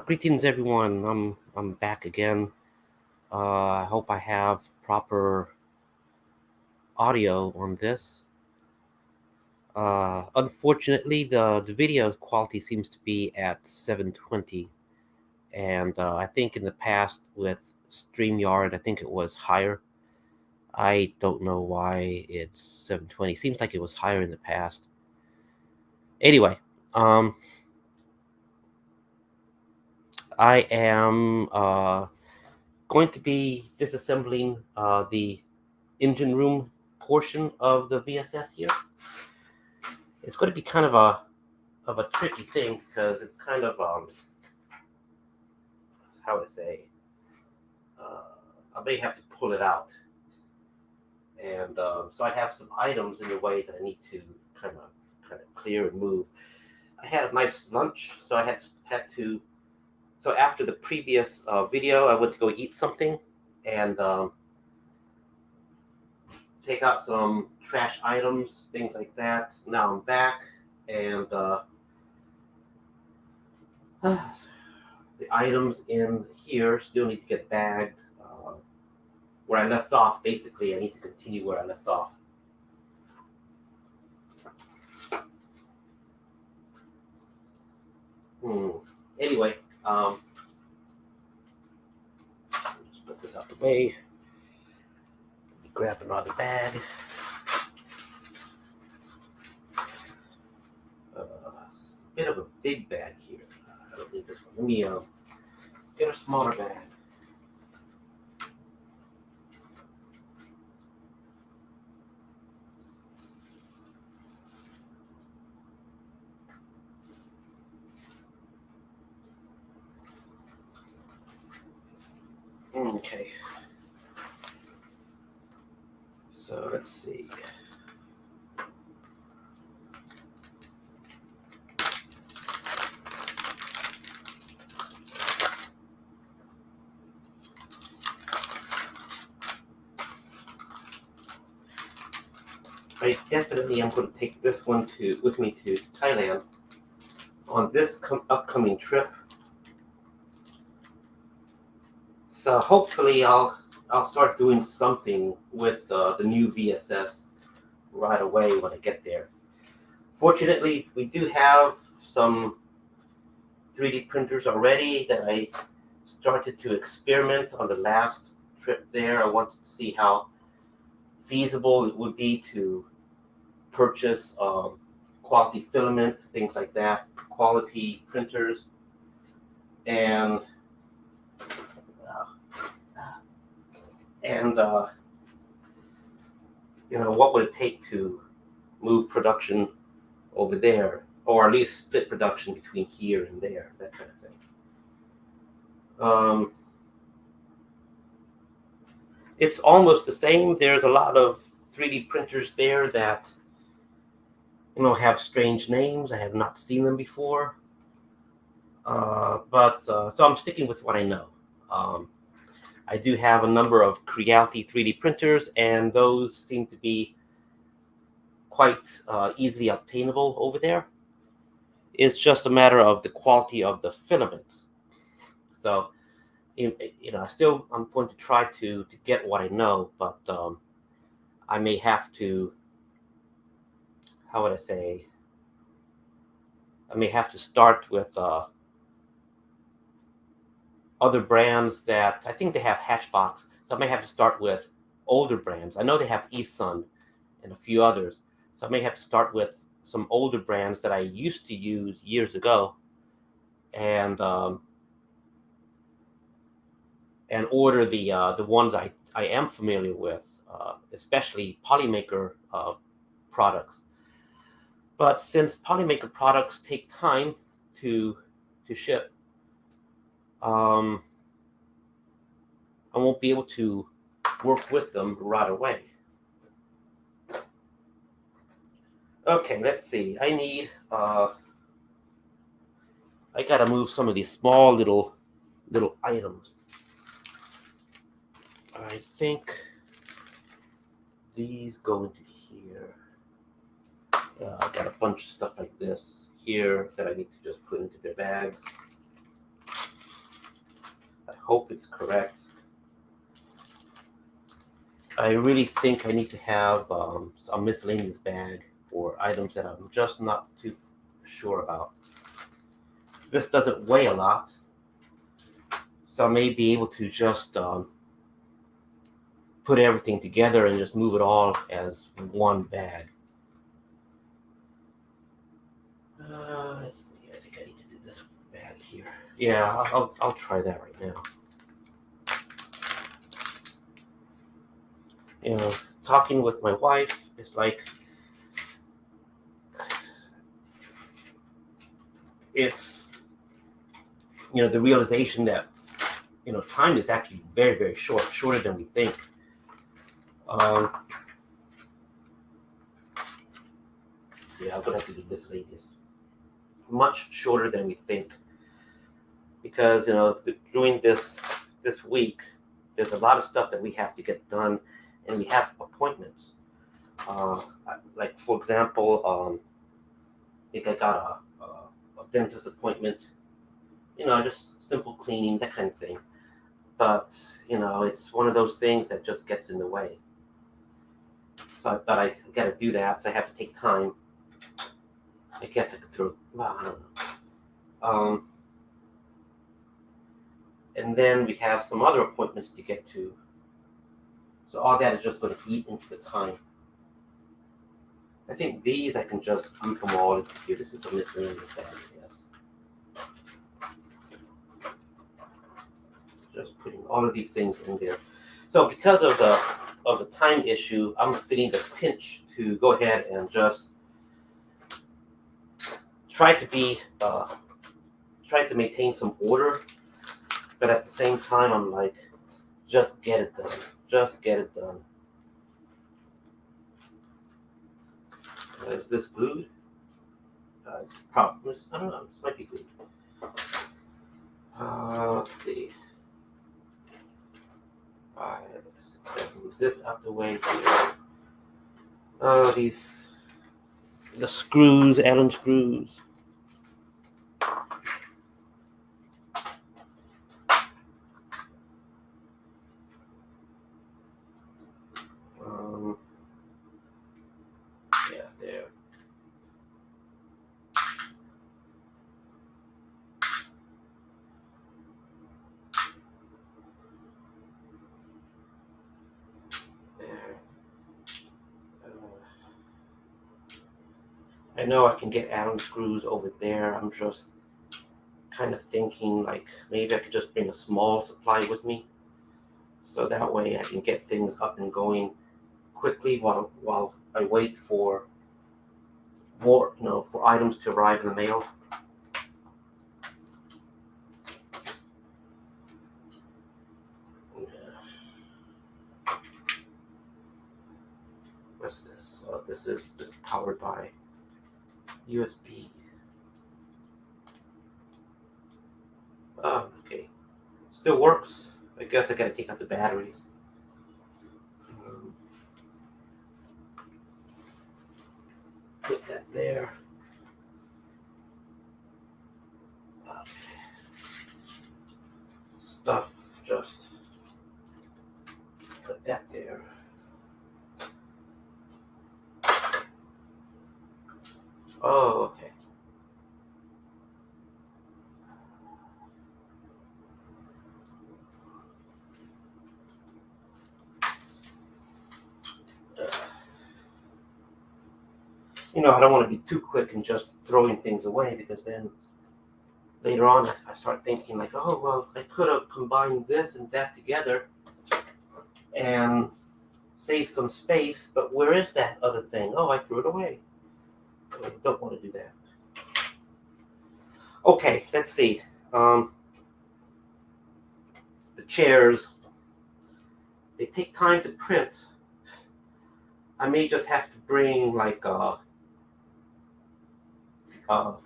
Greetings, everyone. I'm back again. I hope I have proper audio on this. Unfortunately, the video quality seems to be at 720, and I think in the past with StreamYard, I think it was higher. I don't know why it's 720. Seems like it was higher in the past. Anyway, I am going to be disassembling the engine room portion of the VSS here. It's going to be kind of a tricky thing because it's kind of how would I say, I may have to pull it out, and so I have some items in the way that I need to kind of clear and move. I had a nice lunch, so I had to. So after the previous video, I went to go eat something, and take out some trash items, things like that. Now I'm back, and the items in here still need to get bagged. Where I left off, basically, I need to continue where I left off. Anyway, just put this out the way. Grab another bag. Bit of a big bag here. I don't need this one. Let me get a smaller bag. Okay. So let's see. I definitely am going to take this one with me to Thailand on this upcoming trip. So hopefully I'll start doing something with the new VSS right away when I get there. Fortunately, we do have some 3D printers already that I started to experiment on the last trip there. I wanted to see how feasible it would be to purchase quality filament, things like that, quality printers, and what would it take to move production over there, or at least split production between here and there, that kind of thing. It's almost the same. There's a lot of 3D printers there that have strange names. I have not seen them before. So I'm sticking with what I know. I do have a number of Creality 3D printers, and those seem to be quite easily obtainable over there. It's just a matter of the quality of the filaments. So, I'm going to try to get what I know, but I may have to, how would I say, I may have to start with other brands that I think they have Hatchbox, so I may have to start with older brands. I know they have eSun and a few others, so I may have to start with some older brands that I used to use years ago, and order the ones I am familiar with, especially Polymaker products. But since Polymaker products take time to ship, I won't be able to work with them right away. Okay, let's see. I need I gotta move some of these small little items. I think these go into here. I got a bunch of stuff like this here that I need to just put into their bags. hope it's correct. I really think I need to have a miscellaneous bag for items that I'm just not too sure about. This doesn't weigh a lot, so I may be able to just put everything together and just move it all as one bag. Let's see. I think I need to do this bag here. Yeah, I'll try that right now. Talking with my wife is like it's the realization that time is actually very, very short, shorter than we think. Yeah, I'm gonna have to do this latest. Much shorter than we think, because during this week, there's a lot of stuff that we have to get done, and we have appointments. Like for example, I think I got a dentist appointment. Just simple cleaning, that kind of thing. But it's one of those things that just gets in the way. But I got to do that, so I have to take time. I guess I could throw. Well, I don't know. And then we have some other appointments to get to. So all that is just going to eat into the time. I think these I can just group them all into here. This is a miscellaneous bag, I guess. Just putting all of these things in there. So because of the time issue, I'm feeling the pinch to go ahead and just try to maintain some order, but at the same time, I'm like, just get it done. Just get it done. Is this glued? It's probably, I don't know, this might be glued. Let's see. Move this out the way here. The screws, Allen screws. Yeah, there. I know I can get Allen screws over there. I'm just kind of thinking like maybe I could just bring a small supply with me, so that way I can get things up and going quickly while I wait for more, for items to arrive in the mail. What's this? This is powered by USB. Oh, okay. Still works. I guess I gotta take out the batteries. Put that there. Stuff, just put that there. Oh, okay. I don't want to be too quick and just throwing things away, because then later on I start thinking like, oh, well, I could have combined this and that together and saved some space, but where is that other thing? Oh, I threw it away. I don't want to do that. Okay, let's see. The chairs, they take time to print. I may just have to bring like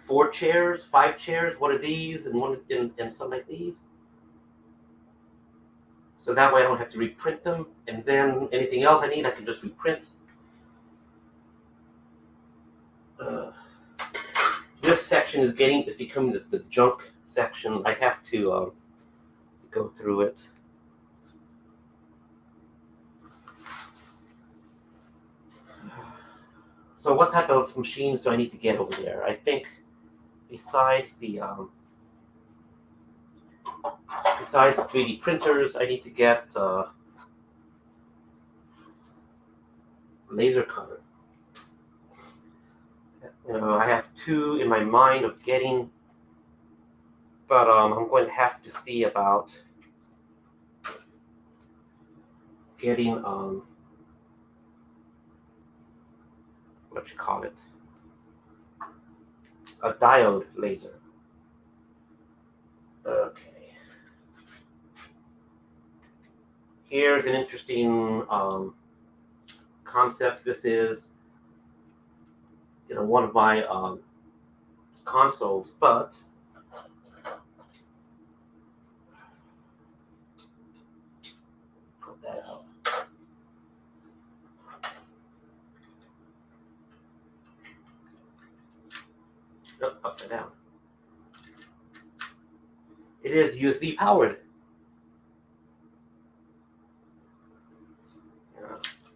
4 chairs, 5 chairs, one of these and one and some like these. So that way I don't have to reprint them, and then anything else I need I can just reprint. This section is becoming the junk section. I have to go through it. So what type of machines do I need to get over there? I think besides the 3D printers, I need to get laser cutter. I have two in my mind of getting, but I'm going to have to see about getting what you call it, a diode laser. Okay. Here's an interesting concept. This is one of my consoles, but put that out. Nope, upside down. It is USB powered.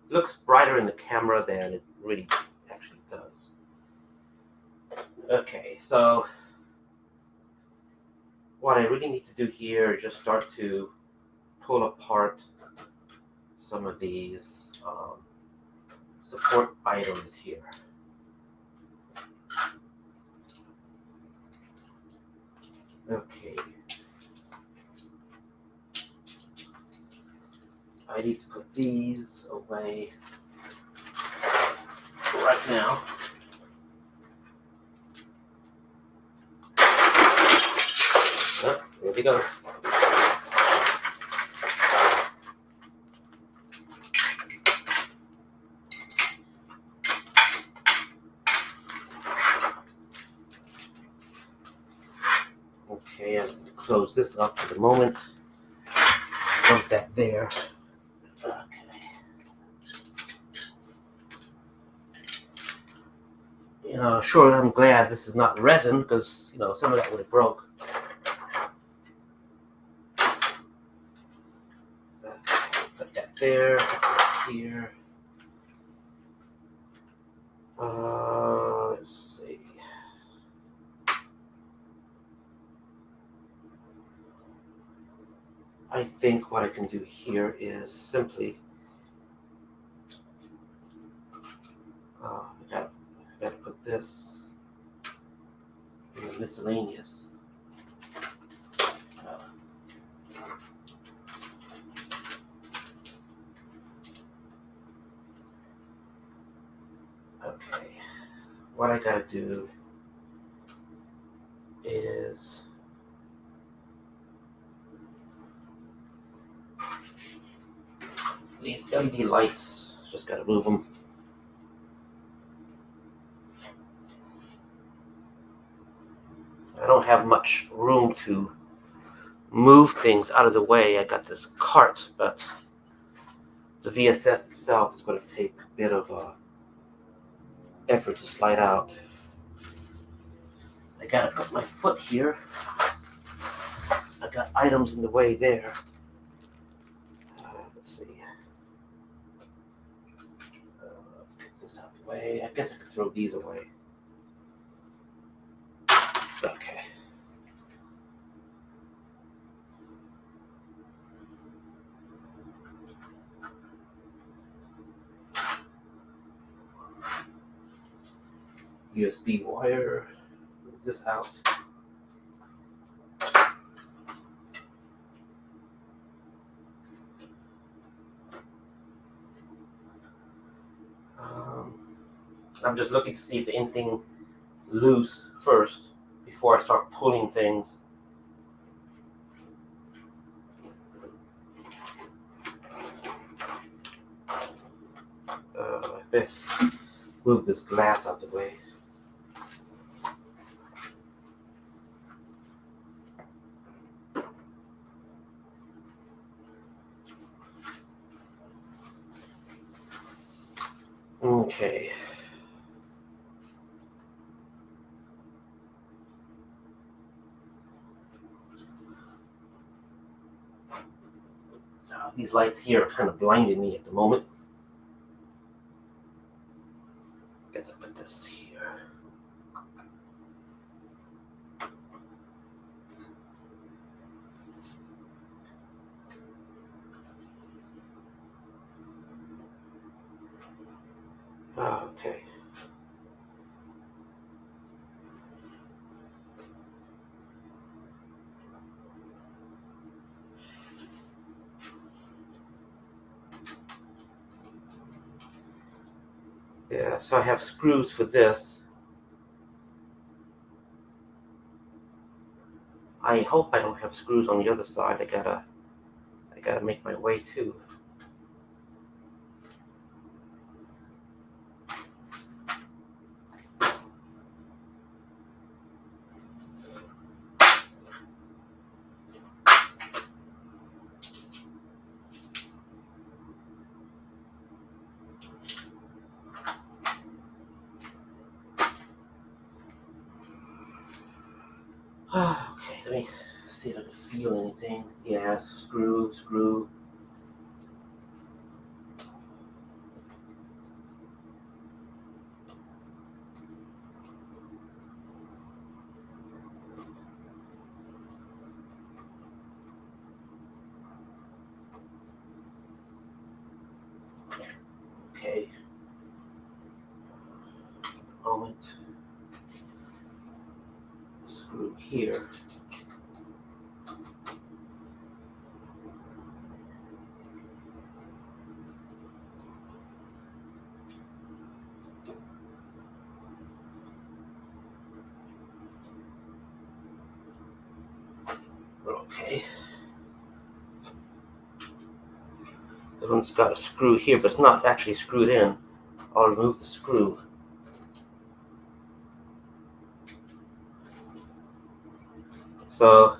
Looks brighter in the camera than it really actually does. Okay, so what I really need to do here is just start to pull apart some of these support items here. Okay. I need to put these away right now. Oh, there we go. Okay, I'll close this up for the moment. Put that there. Sure, I'm glad this is not resin because, some of that would have broke. Put that there, here. Let's see. I think what I can do here is simply I gotta put this in the miscellaneous. Okay, what I gotta do is these LED lights, just gotta move them. I don't have much room to move things out of the way. I got this cart, but the VSS itself is going to take a bit of effort to slide out. I gotta put my foot here. I got items in the way there. Let's see. Get this out of the way. I guess I could throw these away. Okay. USB wire. Move this out. I'm just looking to see if there's anything loose first before I start pulling things. Let's move this glass out the way. Okay. These lights here are kind of blinding me at the moment. Guess I'll put this here. Okay. Yeah, so I have screws for this. I hope I don't have screws on the other side. I gotta make my way too. Okay, let me see if I can feel anything. Yeah, screw. Okay. Moment. Screw here. Okay. This one's got a screw here, but it's not actually screwed in. I'll remove the screw. So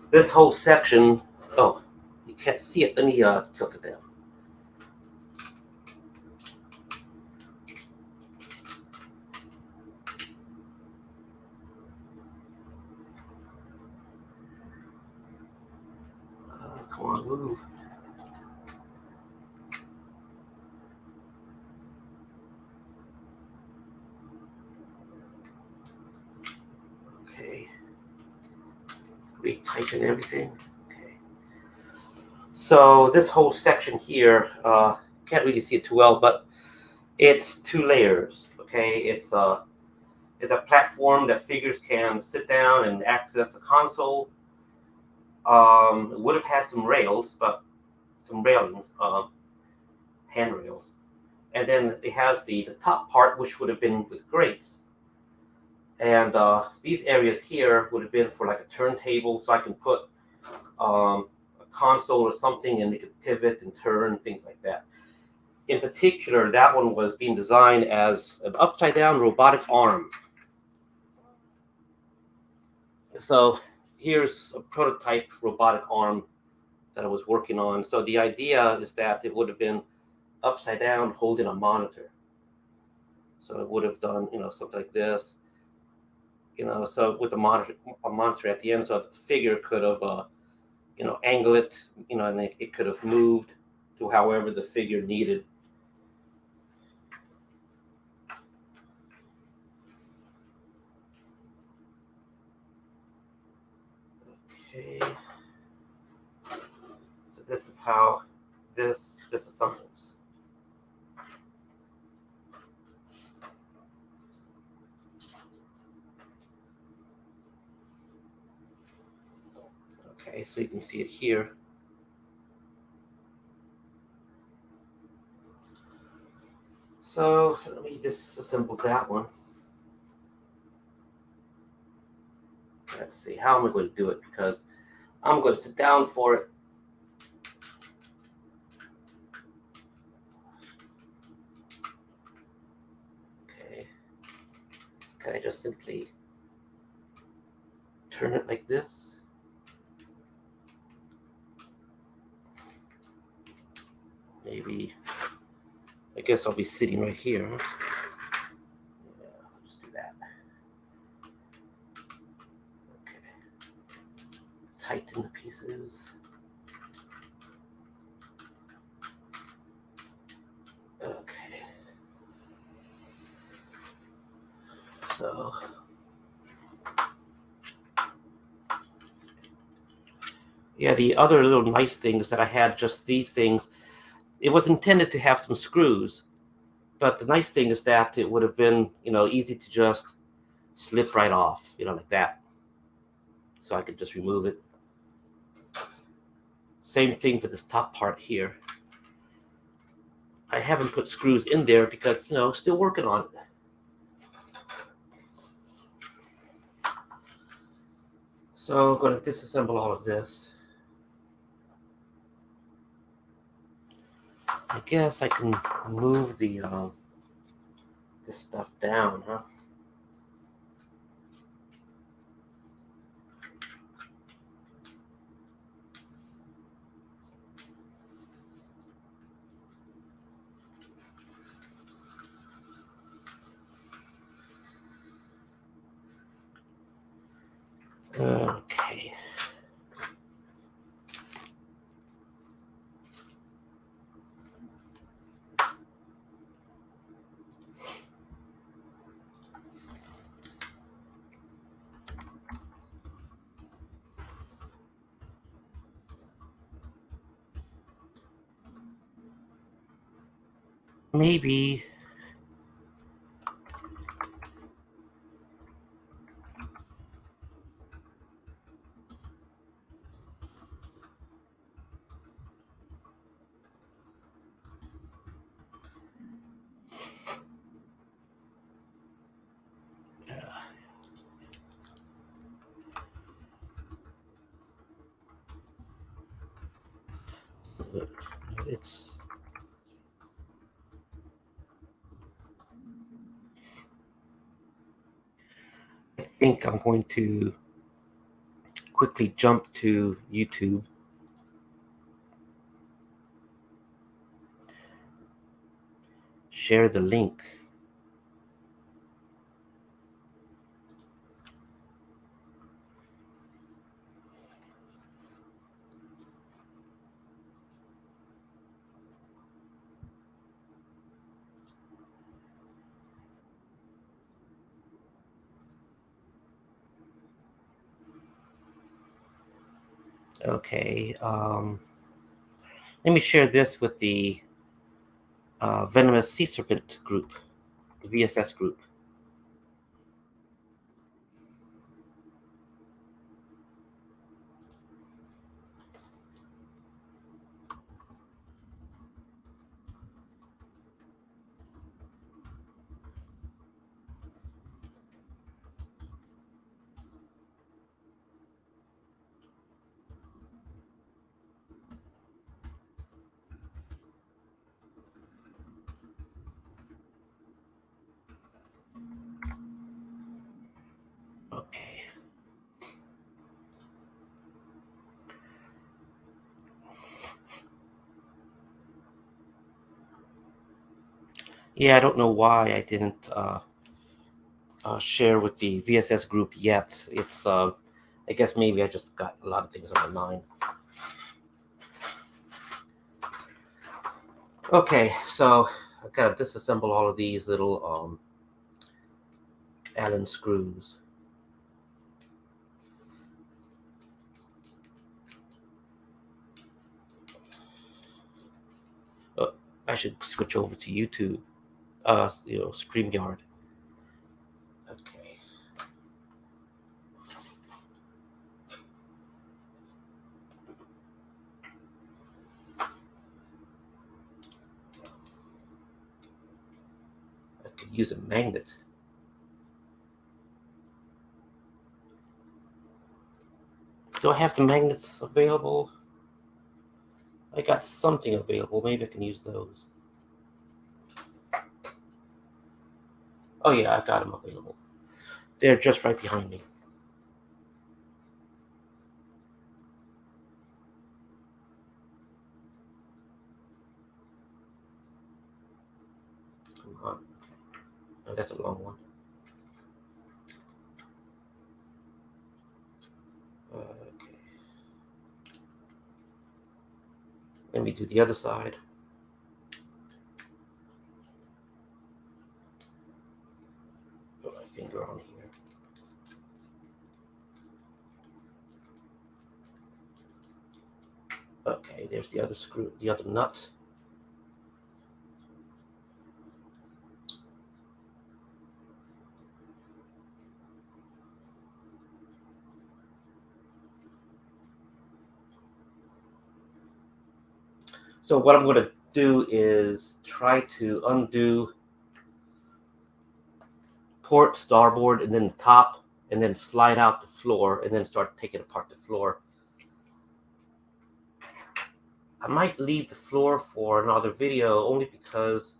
this whole section, oh, you can't see it. Let me tilt it down. Come on, move. Okay. Retighten everything. Okay. So this whole section here, can't really see it too well, but it's 2 layers. Okay, it's a platform that figures can sit down and access a console. It would have had some rails, but some railings, handrails, and then it has the top part, which would have been with grates. And these areas here would have been for like a turntable, so I can put a console or something, and they could pivot and turn, things like that. In particular, that one was being designed as an upside-down robotic arm. So here's a prototype robotic arm that I was working on. So the idea is that it would have been upside down, holding a monitor. So it would have done, something like this. So with a monitor at the end, so the figure could have, angle it, and it could have moved to however the figure needed. Okay. So this is how this assembles. Okay, so you can see it here. So let me disassemble that one. Let's see, how am I going to do it? Because I'm going to sit down for it. Okay. Can I just simply turn it like this? Maybe, I guess I'll be sitting right here. Huh? Yeah, let's do that. Okay. Tighten the pieces. So yeah, the other little nice things that I had, just these things, it was intended to have some screws, but the nice thing is that it would have been, easy to just slip right off, like that. So I could just remove it. Same thing for this top part here. I haven't put screws in there because, still working on it. So I'm going to disassemble all of this. I guess I can move this stuff down, huh? Okay. Maybe. It's. I think I'm going to quickly jump to YouTube. Share the link. Okay. Let me share this with the Venomous Sea Serpent group, the VSS group. Okay. Yeah, I don't know why I didn't share with the VSS group yet. It's, I guess maybe I just got a lot of things on my mind. Okay, so I've got to disassemble all of these little Allen screws. I should switch over to YouTube, StreamYard. Okay. I could use a magnet. Do I have the magnets available? I got something available. Maybe I can use those. Oh yeah, I got them available. They're just right behind me. Come on. Oh, that's a long one. Okay. Let me do the other side. Put my finger on Okay, there's the other screw, the other nut. So what I'm going to do is try to undo port, starboard, and then the top, and then slide out the floor, and then start taking apart the floor. I might leave the floor for another video only because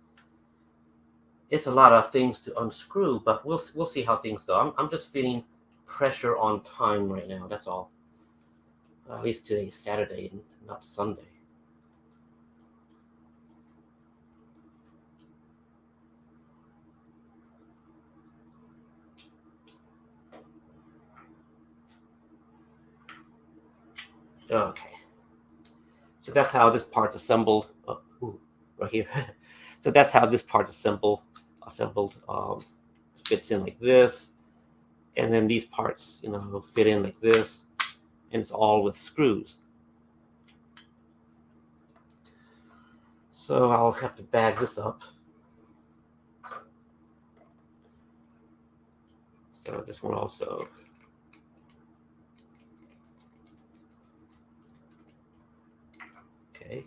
it's a lot of things to unscrew, but we'll see how things go. I'm just feeling pressure on time right now, that's all. At least today's Saturday and not Sunday. Okay. So that's how this part's assembled. Right here. So that's how this part's assembled. Fits in like this, and then these parts, fit in like this, and it's all with screws. So I'll have to bag this up. So this one also. Okay.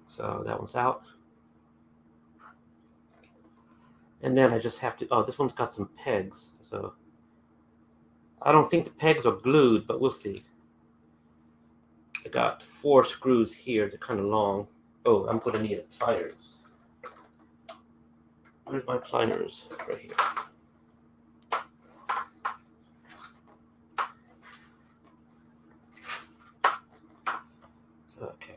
So that one's out. And then I just have to, this one's got some pegs. So I don't think the pegs are glued, but we'll see. I got 4 screws here. They're kind of long. Oh, I'm going to need pliers. Where's my pliers? Right here. Okay.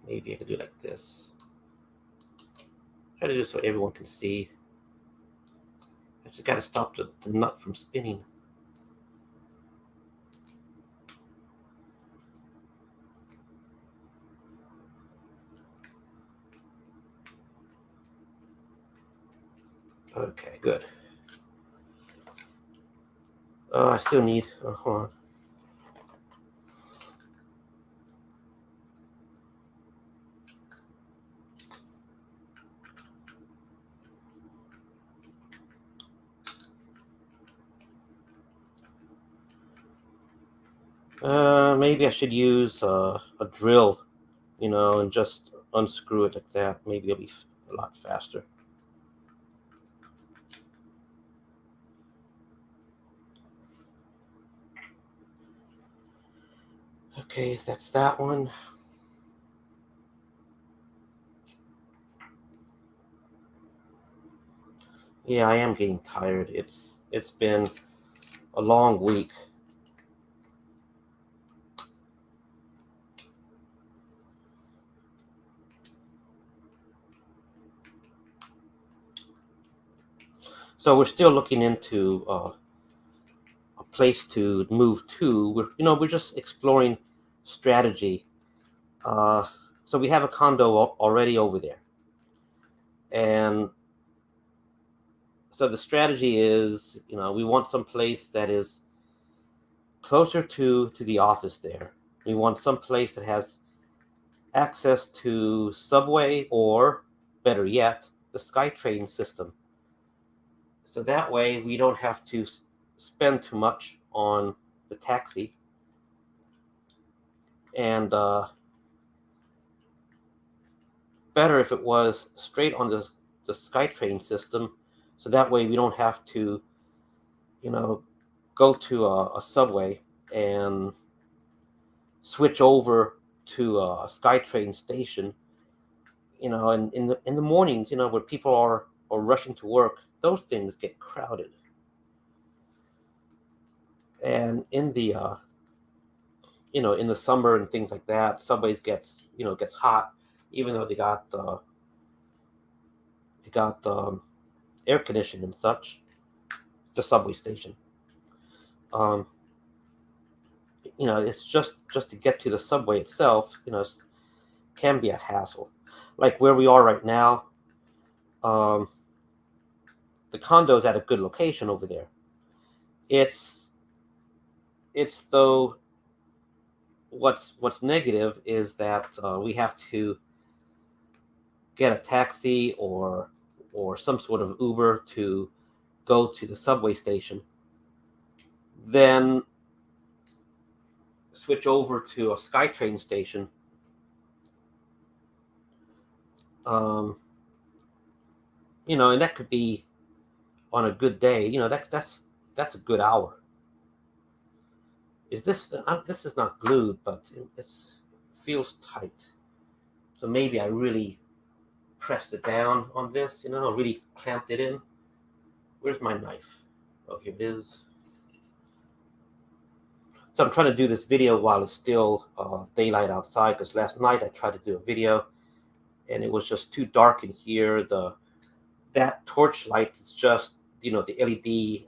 Maybe I could do it like this. Try to do it so everyone can see. I just got to stop the nut from spinning. Okay, good. I still need, hold on. Maybe I should use a drill, and just unscrew it like that. Maybe it'll be a lot faster. Okay, that's that one. Yeah, I am getting tired. It's been a long week. So we're still looking into a place to move to. We're just exploring strategy. So we have a condo already over there, and so the strategy is, we want some place that is closer to the office there. We want some place that has access to subway, or better yet, the SkyTrain system. So that way we don't have to spend too much on the taxi. And better if it was straight on the SkyTrain system, so that way we don't have to, go to a subway and switch over to a SkyTrain station. And in the mornings, where people are rushing to work, those things get crowded. And in the in the summer and things like that, subways gets hot, even though they got air conditioning and such. the subway station. It's just to get to the subway itself. Can be a hassle. Like where we are right now, the condo's at a good location over there. It's though what's negative is that we have to get a taxi or some sort of Uber to go to the subway station, then switch over to a SkyTrain station. And that could be on a good day. That's a good hour. Is this is not glued, but it feels tight. So maybe I really pressed it down on this. Really clamped it in. Where's my knife? Oh, here it is. So I'm trying to do this video while it's still daylight outside, because last night I tried to do a video and it was just too dark in here. That torch light is just the LED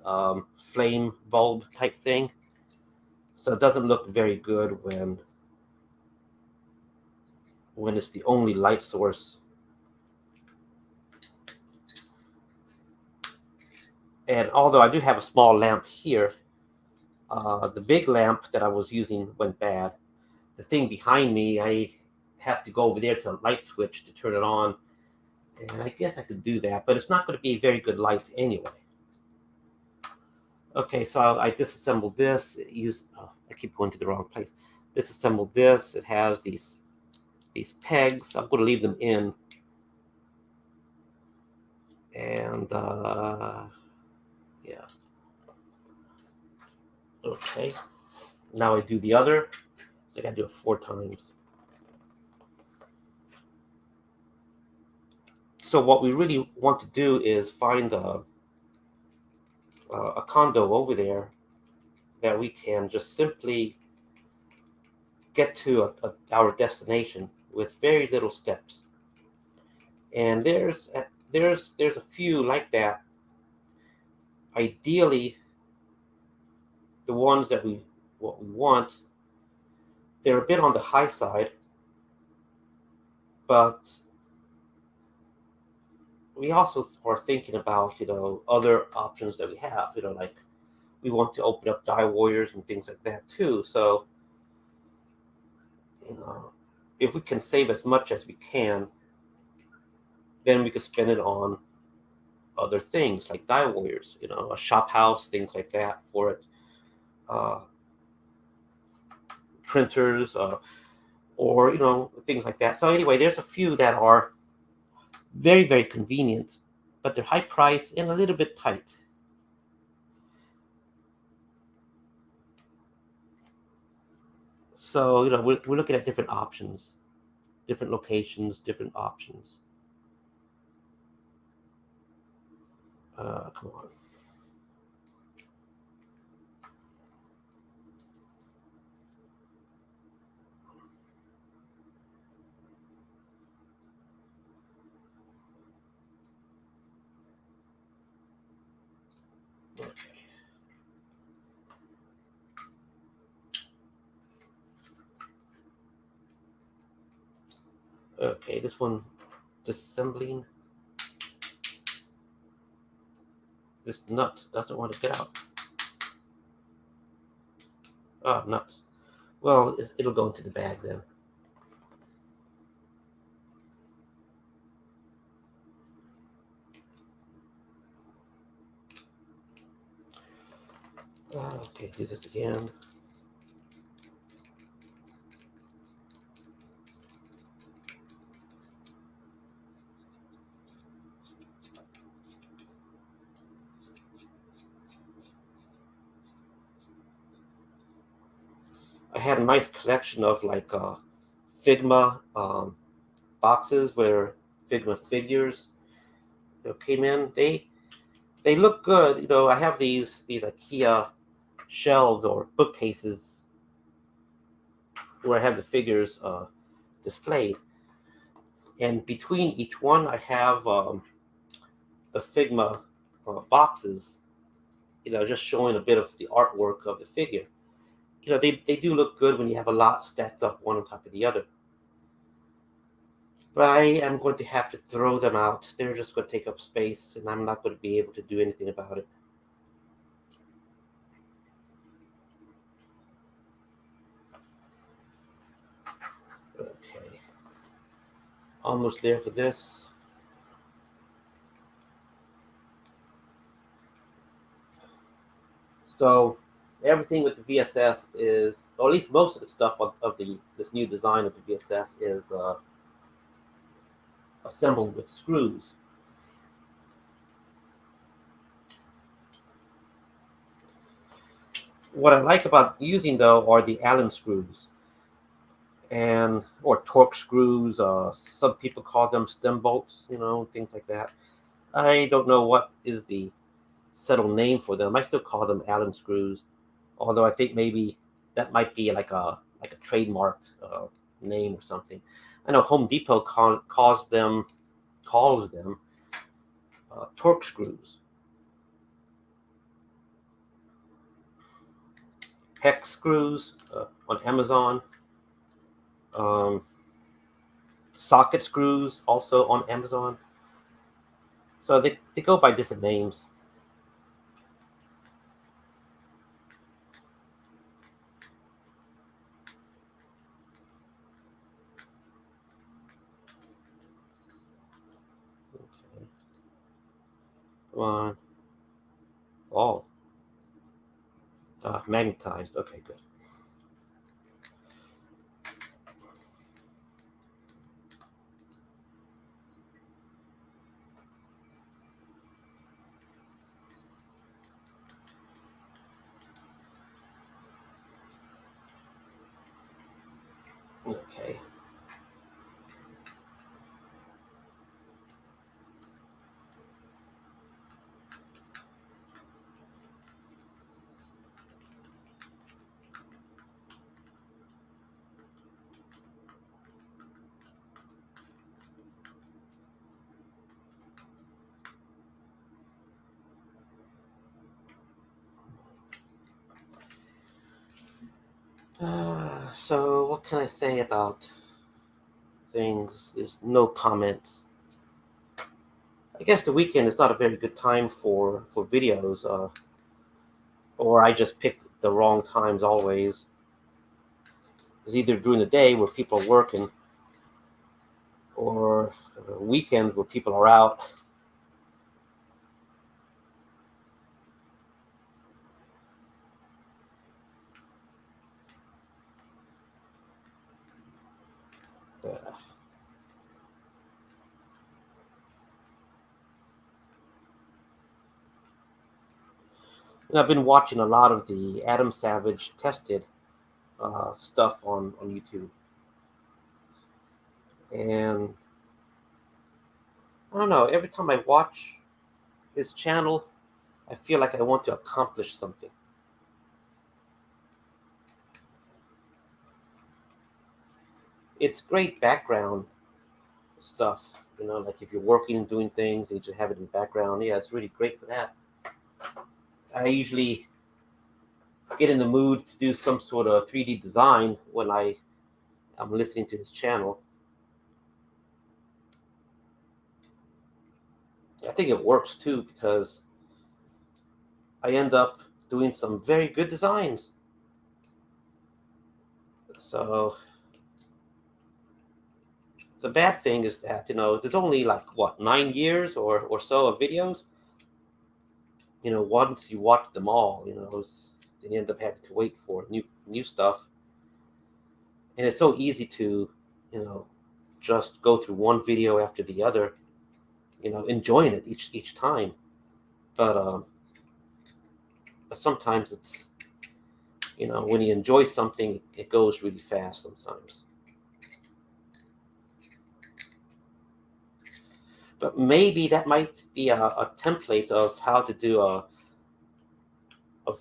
flame bulb type thing, so it doesn't look very good when it's the only light source. And although I do have a small lamp here, the big lamp that I was using went bad. The thing behind me, I have to go over there to a light switch to turn it on. And I guess I could do that, but it's not going to be very good light anyway. Okay, so I disassembled this. I keep going to the wrong place. Disassembled this. It has these pegs. I'm going to leave them in. And yeah. Okay. Now I do the other. I got to do it 4 times. So what we really want to do is find a condo over there that we can just simply get to our destination with very little steps. And there's a few like that. Ideally, the ones that we want, they're a bit on the high side, but we also are thinking about other options that we have. Like we want to open up die warriors and things like that too. So if we can save as much as we can, then we could spend it on other things like die warriors, a shop house, things like that for it, printers, or things like that. So anyway, there's a few that are very, very convenient, but they're high price and a little bit tight. So we're looking at different options, different locations, different options. Come on. Okay. Okay, this one, disassembling. This nut doesn't want to get out. Oh, nuts. Well, it'll go into the bag then. Okay, do this again. I had a nice collection of like Figma boxes where Figma figures came in. They look good. I have these IKEA shelves or bookcases where I have the figures displayed, and between each one I have the Figma boxes just showing a bit of the artwork of the figure. They do look good when you have a lot stacked up one on top of the other. But I am going to have to throw them out. They're just going to take up space, and I'm not going to be able to do anything about it. Okay. Almost there for this. So everything with the VSS is, or at least most of the stuff of this new design of the VSS is assembled with screws. What I like about using though are the Allen screws and or torque screws. Some people call them stem bolts, things like that. I don't know what is the settled name for them. I still call them Allen screws, although I think maybe that might be like a trademarked name or something. I know Home Depot calls them torque screws. Hex screws on Amazon. Socket screws also on Amazon. So they go by different names. Okay. Come on. Oh. Magnetized. Okay, good. Okay. So what can I say about things? There's no comments. I guess the weekend is not a very good time for videos, or I just pick the wrong times always. It's either during the day where people are working, or weekends where people are out. And I've been watching a lot of the Adam Savage tested stuff on YouTube, and I don't know. Every time I watch his channel, I feel like I want to accomplish something. It's great background stuff, like if you're working and doing things and you just have it in the background. Yeah, it's really great for that. I usually get in the mood to do some sort of 3D design when I'm listening to his channel. I think it works too because I end up doing some very good designs. So the bad thing is that there's only like 9 years or so of videos. Once you watch them all, then you end up having to wait for new stuff, and it's so easy to just go through one video after the other, enjoying it each time. But sometimes it's when you enjoy something, it goes really fast sometimes. But maybe that might be a template of how to do a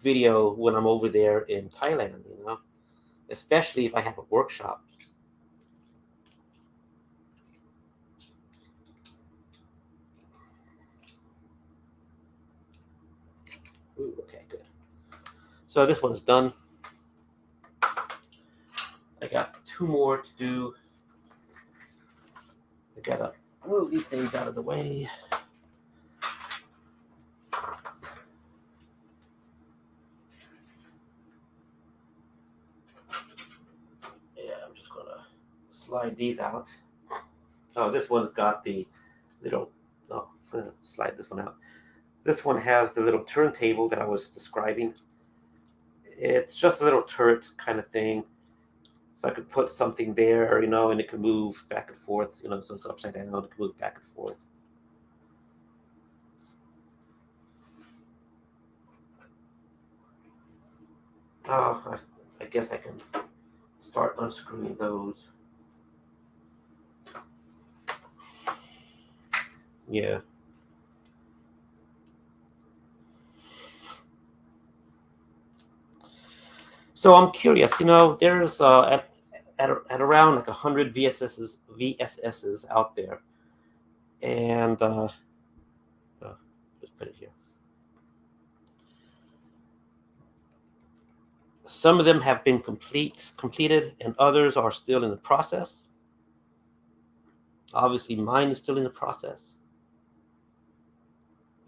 video when I'm over there in Thailand, especially if I have a workshop. Ooh, okay. So this one's done. I got 2 more to do. I gotta move these things out of the way. Yeah, I'm just gonna slide these out. Oh, this one's got the little. Oh, I'm gonna slide this one out. This one has the little turntable that I was describing. It's just a little turret kind of thing. So I could put something there, and it can move back and forth, so it's upside down, it can move back and forth. Oh, I guess I can start unscrewing those. Yeah. So I'm curious, there's at around like 100 VSSs out there, and just put it here. Some of them have been completed, and others are still in the process. Obviously, mine is still in the process.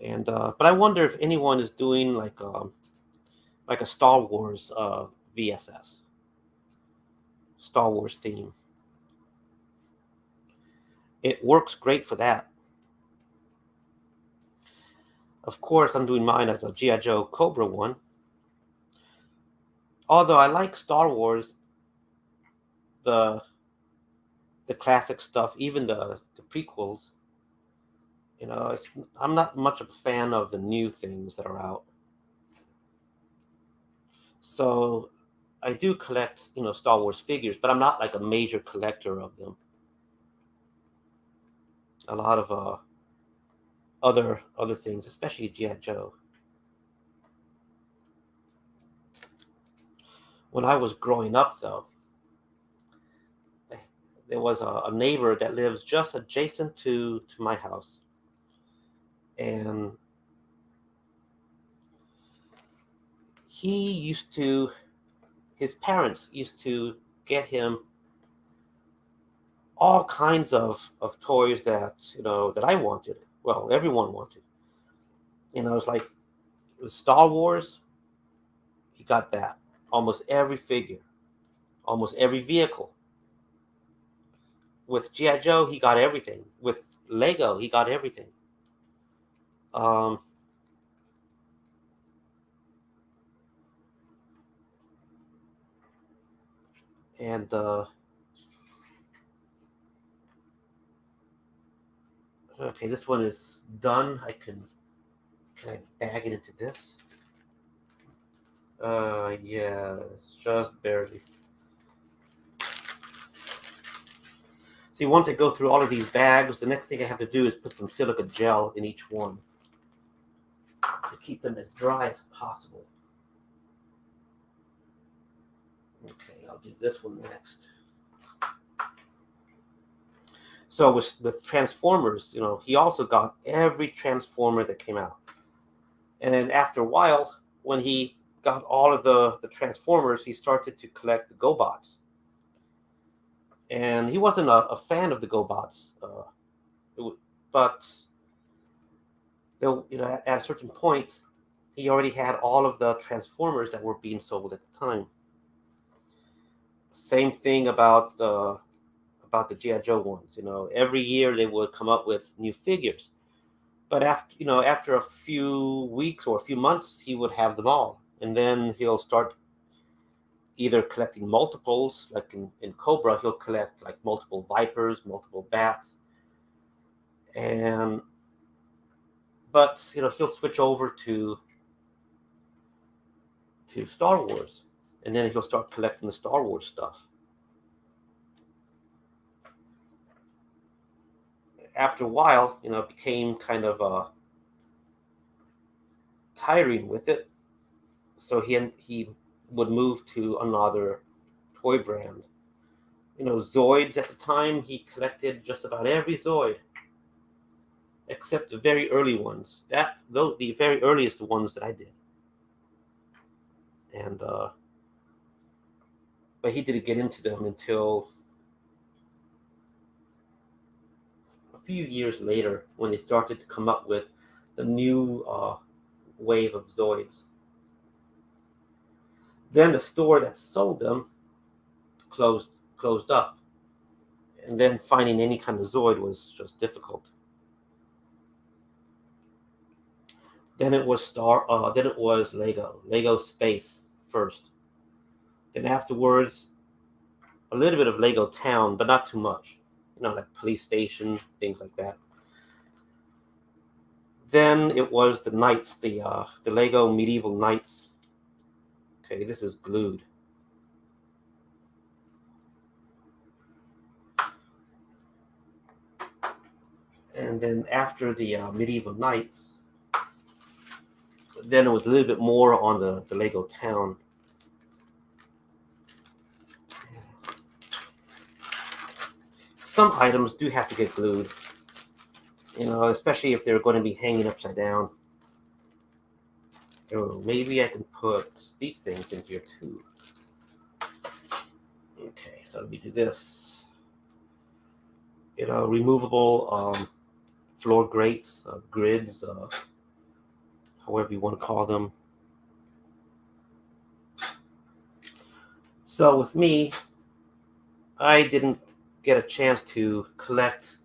And but I wonder if anyone is doing like a Star Wars VSS, Star Wars theme. It works great for that. Of course, I'm doing mine as a G.I. Joe Cobra one. Although I like Star Wars, the classic stuff, even the prequels. I'm not much of a fan of the new things that are out. So I do collect, Star Wars figures, but I'm not like a major collector of them. A lot of other things, especially G.I. Joe. When I was growing up, though, there was a neighbor that lives just adjacent to my house, and his parents used to get him all kinds of toys that I wanted. Well, everyone wanted. It's like with Star Wars, he got that. Almost every figure, almost every vehicle. With G.I. Joe, he got everything. With Lego, he got everything. Um, and okay, this one is done. Can I bag it into this? Yeah, it's just barely. See, once I go through all of these bags, the next thing I have to do is put some silica gel in each one to keep them as dry as possible. Okay, I'll do this one next. So with Transformers, he also got every Transformer that came out. And then after a while, when he got all of the Transformers, he started to collect the GoBots. And he wasn't a fan of the GoBots, but at a certain point, he already had all of the Transformers that were being sold at the time. Same thing about the G.I. Joe ones. Every year they would come up with new figures, but after a few weeks or a few months, he would have them all, and then he'll start either collecting multiples, like in Cobra, he'll collect like multiple Vipers, multiple Bats, but he'll switch over to Star Wars, and then he'll start collecting the Star Wars stuff. After a while, it became kind of tiring with it, so he would move to another toy brand. Zoids at the time, he collected just about every Zoid, except the very early ones. The very earliest ones that I did. and but he didn't get into them until a few years later when they started to come up with the new wave of Zoids. Then the store that sold them closed closed up, and then finding any kind of Zoid was just difficult. Then it was Then it was Lego Space first. Then afterwards, a little bit of Lego Town, but not too much. Like police station, things like that. Then it was the Knights, the Lego Medieval Knights. Okay, this is glued. And then after the Medieval Knights, then it was a little bit more on the Lego Town. Some items do have to get glued, especially if they're going to be hanging upside down. Oh, maybe I can put these things in here too. Okay, so let me do this. Removable floor grates, grids, however you want to call them. So with me, I didn't get a chance to collect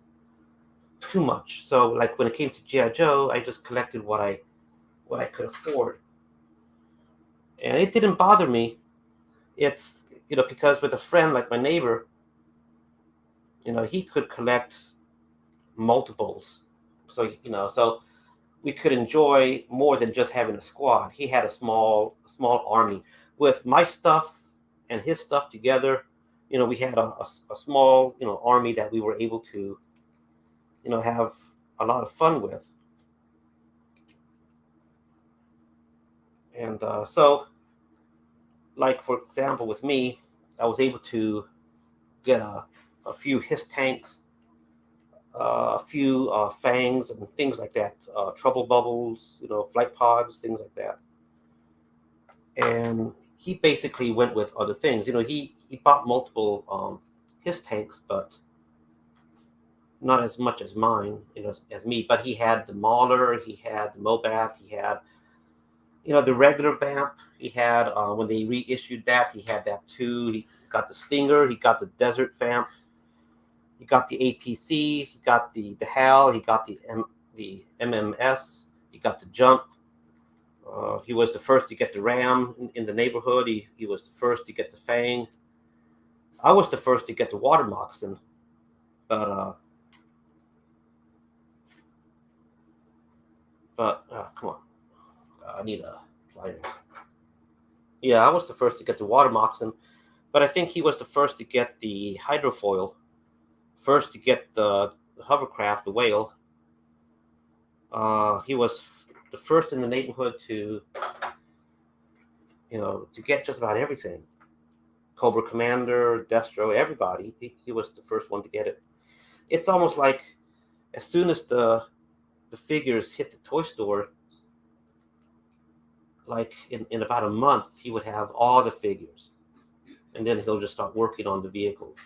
too much. So like when it came to G.I. Joe, I just collected what I could afford. And it didn't bother me. It's because with a friend like my neighbor, he could collect multiples. So we could enjoy more than just having a squad. He had a small army. With my stuff and his stuff together, we had a small army that we were able to have a lot of fun with. And so, like for example, with me, I was able to get a few his tanks, a few fangs and things like that, trouble bubbles, flight pods, things like that. And he basically went with other things. He bought multiple his tanks, but not as much as mine, as me. But he had the Mauler, he had the Mobath, he had the regular vamp. He had when they reissued that, he had that too. He got the Stinger, he got the Desert Vamp, he got the APC, he got the HAL, he got the MMS, he got the Jump. He was the first to get the Ram in the neighborhood. He was the first to get the Fang. I was the first to get the Water Moccasin, but come on, I need a plier. Yeah, I was the first to get the Water Moccasin, but I think he was the first to get the Hydrofoil, first to get the hovercraft, the Whale. He was the first in the neighborhood to get just about everything. Cobra Commander, Destro, everybody. He was the first one to get it. It's almost like as soon as the figures hit the toy store, like in about a month, he would have all the figures. And then he'll just start working on the vehicles.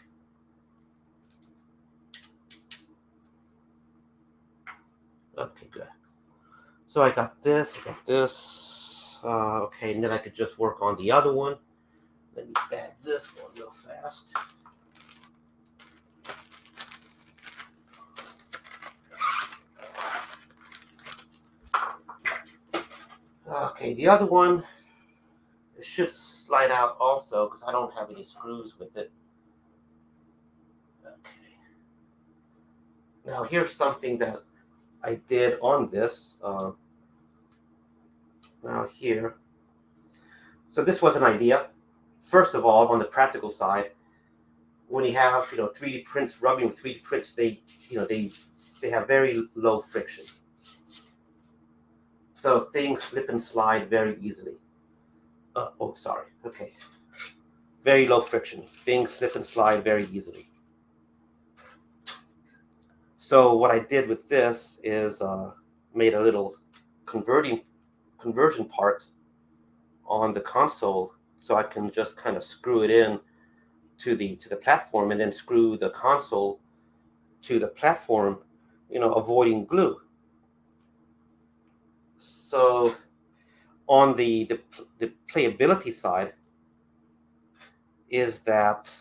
Okay, good. So I got this, okay, and then I could just work on the other one. Let me bag this one real fast. Okay, the other one, it should slide out also because I don't have any screws with it. Okay. Now here's something that I did on this. Now here. So this was an idea. First of all, on the practical side, when you have 3D prints, rubbing with 3D prints, they have very low friction. So things slip and slide very easily. Oh, sorry. Okay. Very low friction. Things slip and slide very easily. So what I did with this is made a little conversion part on the console, so I can just kind of screw it in to the platform and then screw the console to the platform, avoiding glue. So on the playability side is that,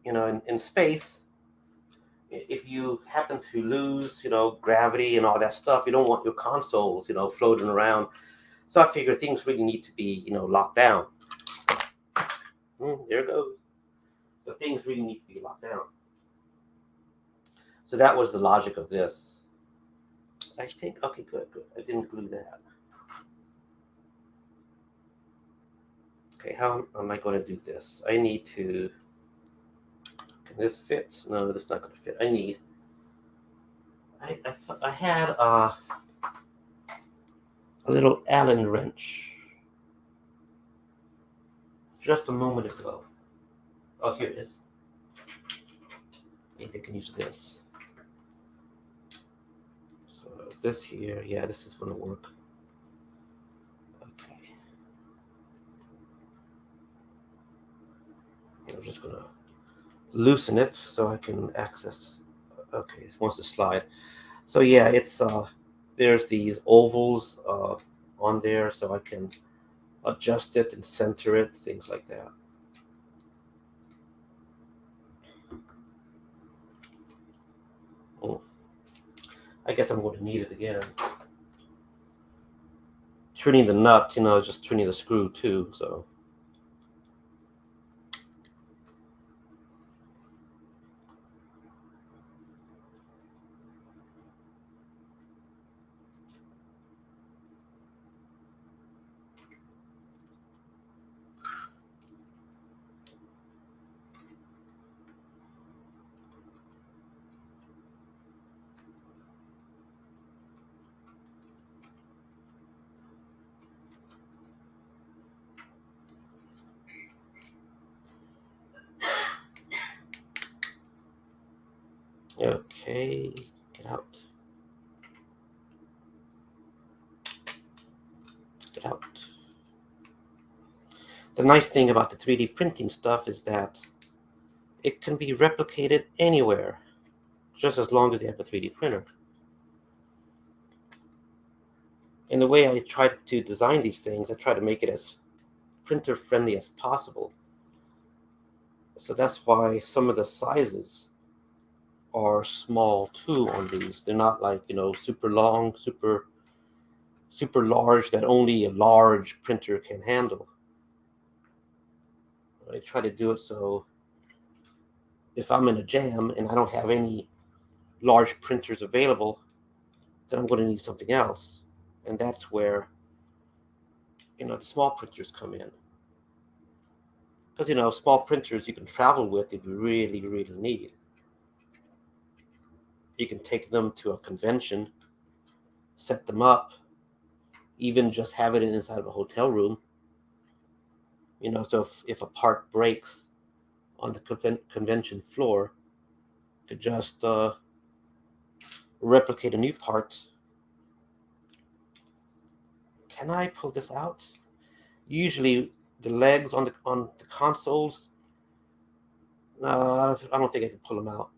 in space, if you happen to lose, gravity and all that stuff, you don't want your consoles, floating around. So I figure things really need to be, locked down. There it goes. The things really need to be locked down. So that was the logic of this. I think, okay, good. I didn't glue that. Okay, how am I going to do this? I need to, can this fit? No, this is not going to fit. I had a little Allen wrench just a moment ago. Oh, here it is. Maybe I can use this. So this here, yeah, this is going to work. Okay. I'm just going to loosen it so I can access. Okay, it wants to slide. So yeah, it's there's these ovals on there, so I can adjust it and center it, things like that. Oh, I guess I'm going to need it again. Turning the nut, just turning the screw too, so. Okay, get out. Get out. The nice thing about the 3D printing stuff is that it can be replicated anywhere, just as long as you have a 3D printer. And the way I try to design these things, I try to make it as printer friendly as possible. So that's why some of the sizes are small too on these. They're not like, super long, super large that only a large printer can handle. I try to do it so if I'm in a jam and I don't have any large printers available, then I'm going to need something else. And that's where, the small printers come in. Because, small printers you can travel with if you really, really need. You can take them to a convention, set them up, even just have it inside of a hotel room. So if a part breaks on the convention floor, you could just replicate a new part. Can I pull this out? Usually the legs on the consoles, I don't think I can pull them out.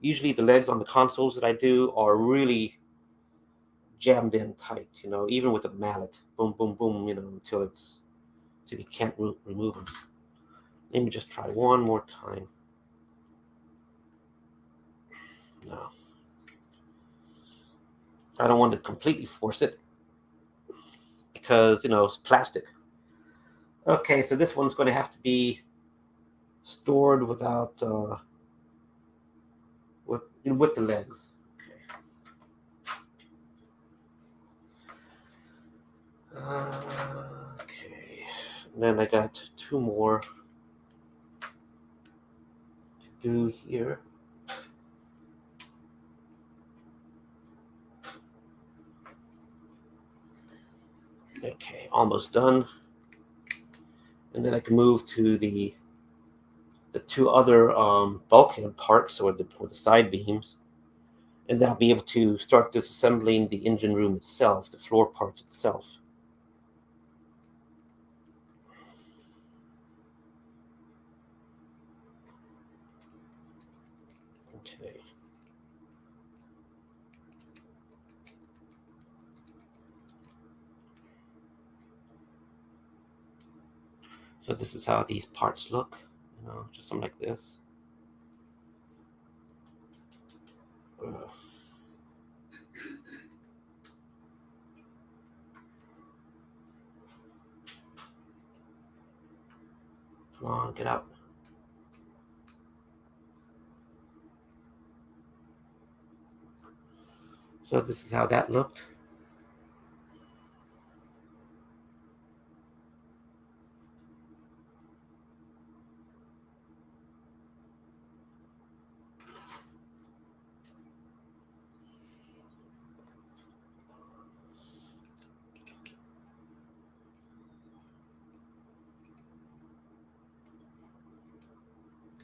Usually the legs on the consoles that I do are really jammed in tight, even with a mallet, boom, boom, boom, until you can't remove them. Let me just try one more time. No. I don't want to completely force it because, it's plastic. Okay, so this one's going to have to be stored without, with the legs. Okay, and then I got two more to do here. Okay, almost done. And then I can move to the two other bulkhead parts, or the side beams, and then I'll be able to start disassembling the engine room itself, the floor part itself. Okay. So this is how these parts look, just something like this. Ugh. Come on, get out. So this is how that looked.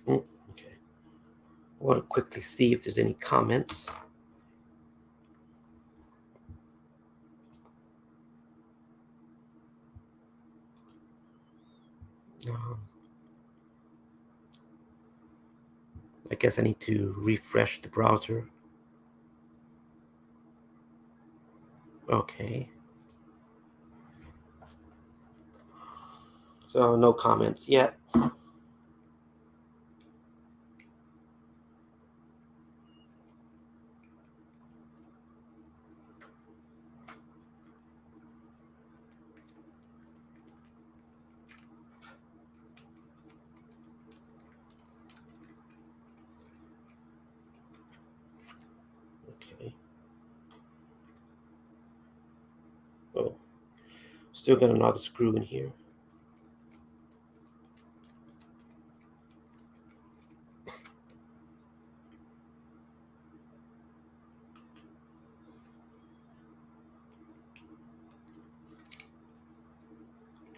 Okay. I want to quickly see if there's any comments. I guess I need to refresh the browser. Okay. So no comments yet. Okay. Oh, still got another screw in here.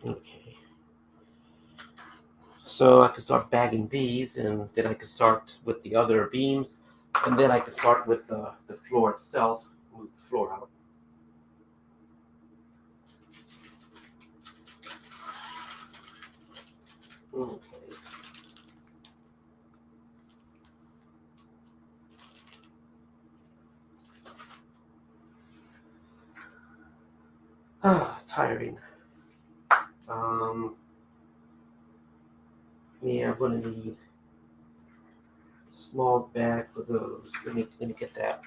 Okay. So I could start bagging these, and then I could start with the other beams, and then I could start with the floor itself, move the floor out. Okay. Tiring. Yeah, I'm gonna need a small bag for those. Let me get that.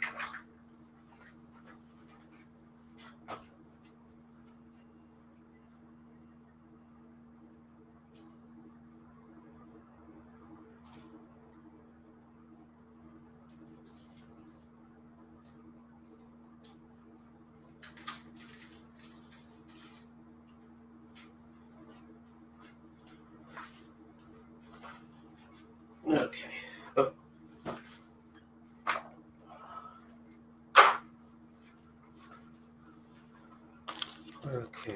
Okay. Oh. Okay.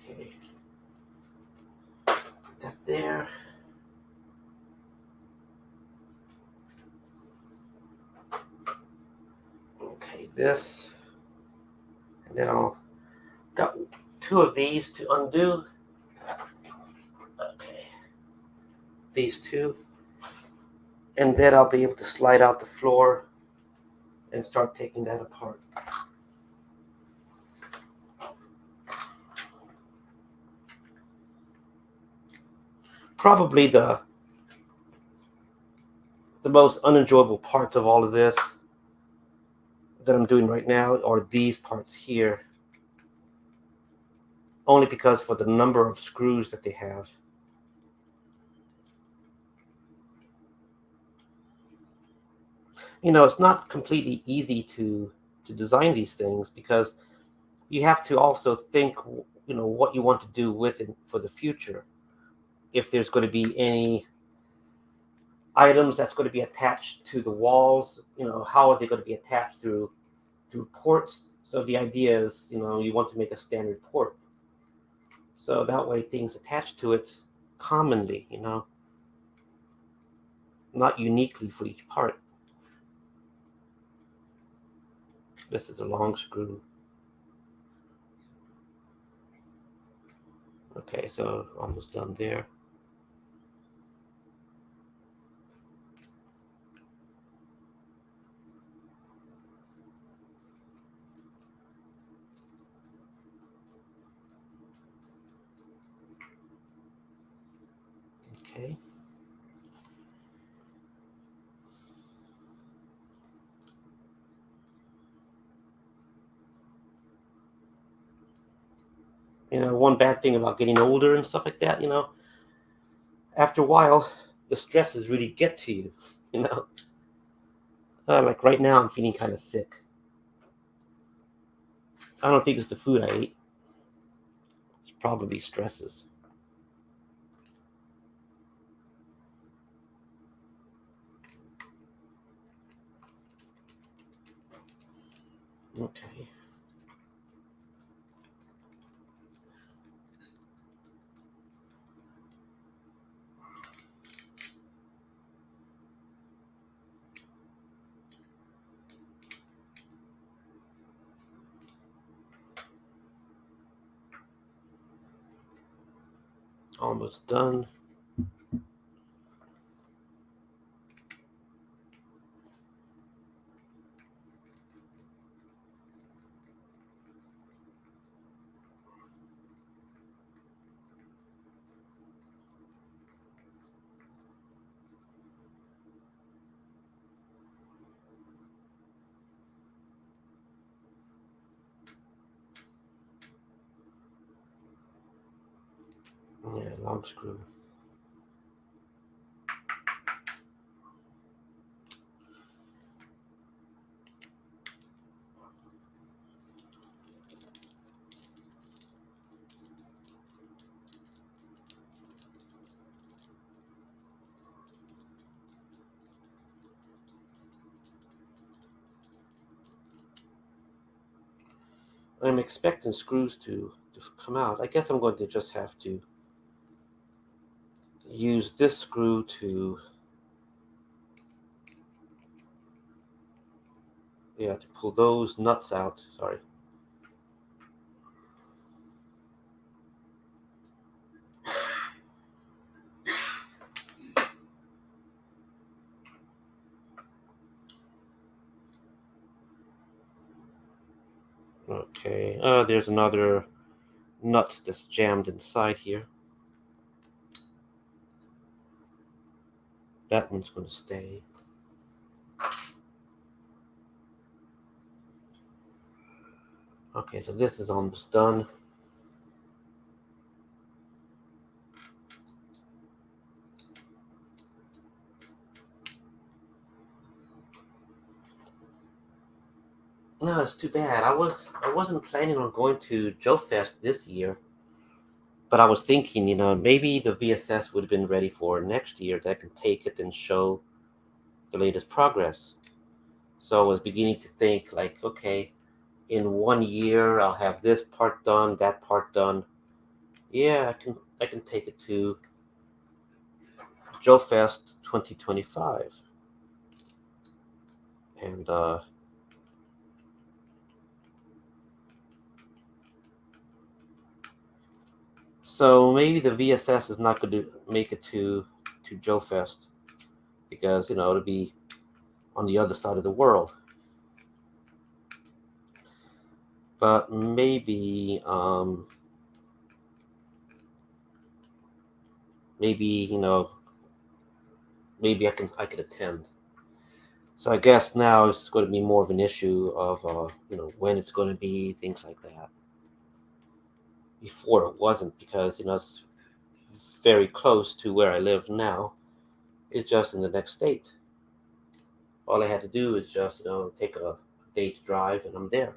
Okay. Put that there. Okay, this. And then I'll got two of these to undo. Okay. These two. And then I'll be able to slide out the floor and start taking that apart. Probably the most unenjoyable part of all of this that I'm doing right now are these parts here. Only because for the number of screws that they have. It's not completely easy to design these things because you have to also think, what you want to do with it for the future. If there's going to be any items that's going to be attached to the walls. How are they going to be attached through ports? So the idea is, you want to make a standard port. So that way things attached to it commonly, not uniquely for each part. This is a long screw. Okay, so almost done there. Okay. One bad thing about getting older and stuff like that, after a while, the stresses really get to you, like right now, I'm feeling kind of sick. I don't think it's the food I ate. It's probably stresses. Okay. Almost done. Yeah, long screw. I'm expecting screws to come out. I guess I'm going to just have to use this screw to pull those nuts out. Sorry. Okay, there's another nut that's jammed inside here. That one's going to stay. Okay, so this is almost done. No, it's too bad. I wasn't planning on going to Joe Fest this year, but I was thinking, maybe the VSS would have been ready for next year, that I can take it and show the latest progress. So I was beginning to think like, okay, in 1 year I'll have this part done, that part done. Yeah, I can take it to Joe Fest 2025, and so maybe the VSS is not going to make it to Joe Fest because it'll be on the other side of the world. But maybe maybe maybe I could attend. So I guess now it's going to be more of an issue of when it's going to be, things like that. Before it wasn't, because it's very close to where I live now. It's just in the next state. All I had to do is just take a day's drive and I'm there.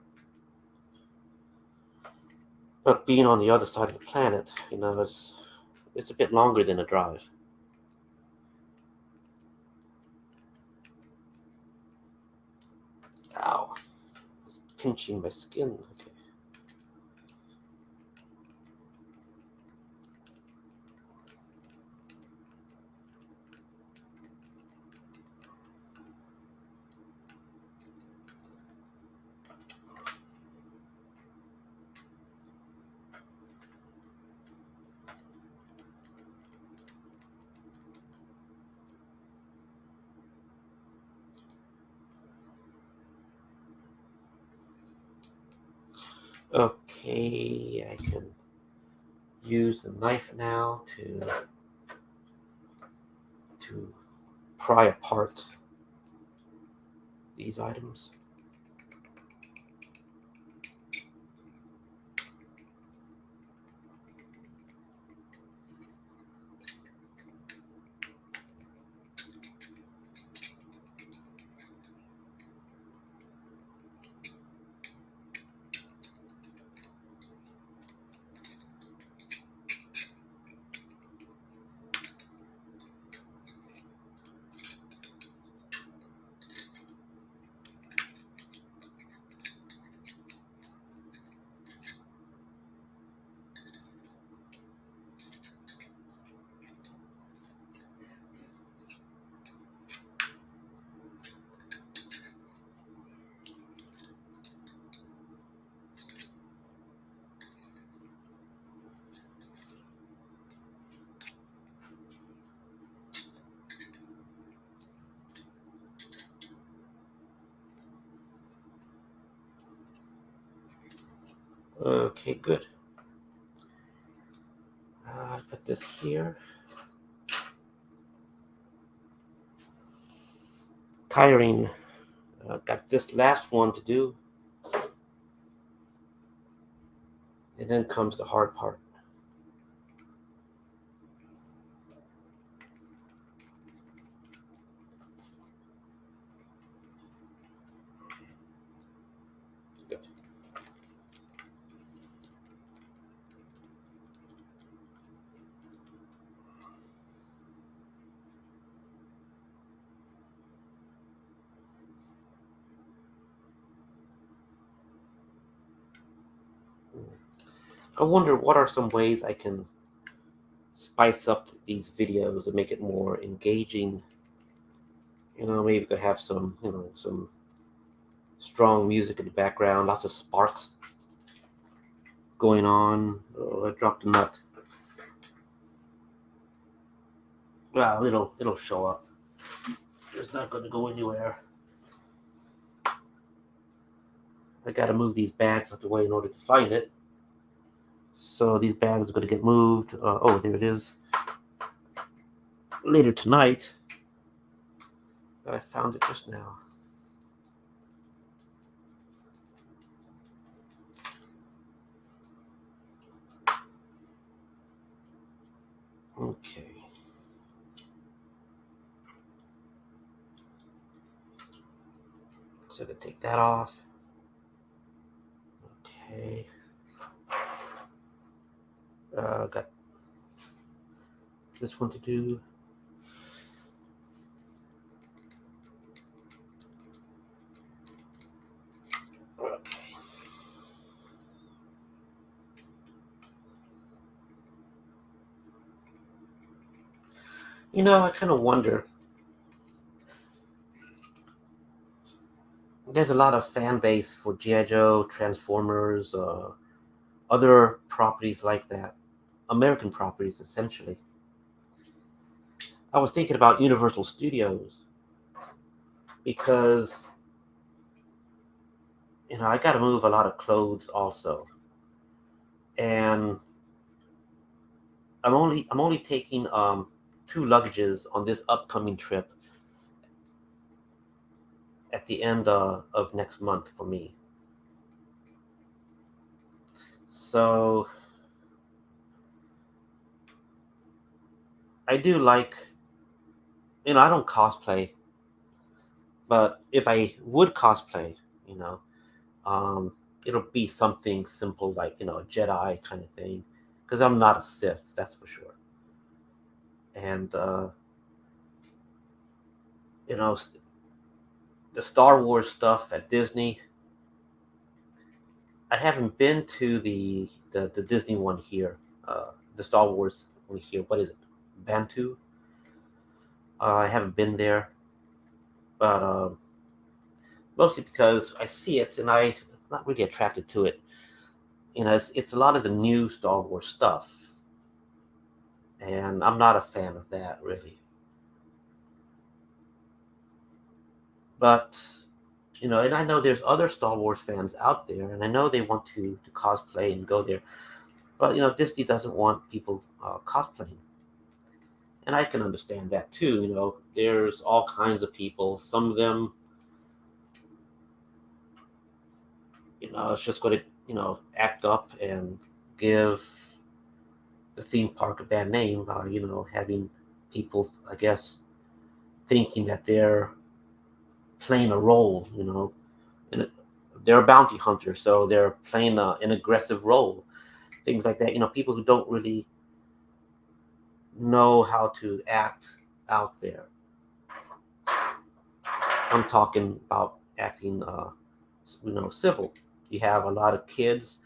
But being on the other side of the planet, it's a bit longer than a drive. Ow. It's pinching my skin. Okay. Okay, I can use the knife now to pry apart these items. Okay, good. Put this here. Tiring. Got this last one to do. And then comes the hard part. Good. I wonder what are some ways I can spice up these videos and make it more engaging. Maybe could have some strong music in the background, lots of sparks going on. Oh, I dropped a nut. Well, it'll show up. It's not going to go anywhere. I got to move these bags out the way in order to find it. So these bags are going to get moved. Oh, there it is. Later tonight. But I found it just now. Okay. So to take that off. Okay. Got this one to do. Okay. I kind of wonder. There's a lot of fan base for G.I. Joe, Transformers, other properties like that. American properties, essentially. I was thinking about Universal Studios because I got to move a lot of clothes also, and I'm only taking 2 luggages on this upcoming trip at the end of next month for me. So I do like, I don't cosplay, but if I would cosplay, it'll be something simple like, a Jedi kind of thing, because I'm not a Sith, that's for sure. And, the Star Wars stuff at Disney. I haven't been to the Disney one here, the Star Wars one here. What is it? Bantu. I haven't been there, but mostly because I see it and I'm not really attracted to it. It's a lot of the new Star Wars stuff, and I'm not a fan of that really. But and I know there's other Star Wars fans out there, and I know they want to cosplay and go there. But Disney doesn't want people cosplaying, and I can understand that too. There's all kinds of people. Some of them, it's just going to act up and give the theme park a bad name by having people, I guess, thinking that they're playing a role. And they're a bounty hunter, so they're playing an aggressive role. Things like that. People who don't really know how to act out there. I'm talking about acting, civil. You have a lot of kids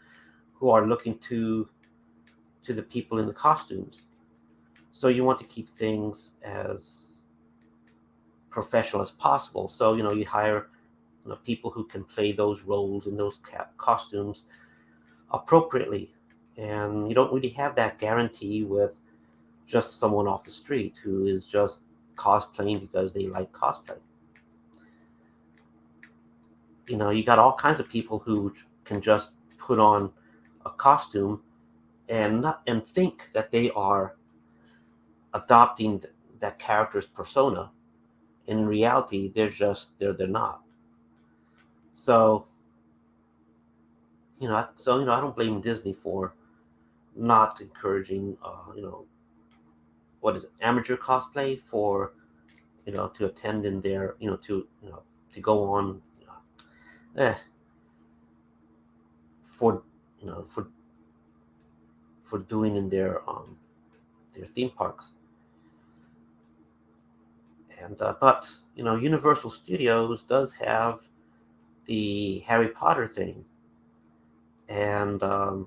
who are looking to the people in the costumes. So you want to keep things as professional as possible. So you hire people who can play those roles in those costumes appropriately, and you don't really have that guarantee with just someone off the street who is just cosplaying because they like cosplay. You got all kinds of people who can just put on a costume and think that they are adopting that character's persona. In reality, they're not. So I don't blame Disney for not encouraging what is it, amateur cosplay for to attend in their to go on eh, for for doing in their theme parks. And but Universal Studios does have the Harry Potter thing, and so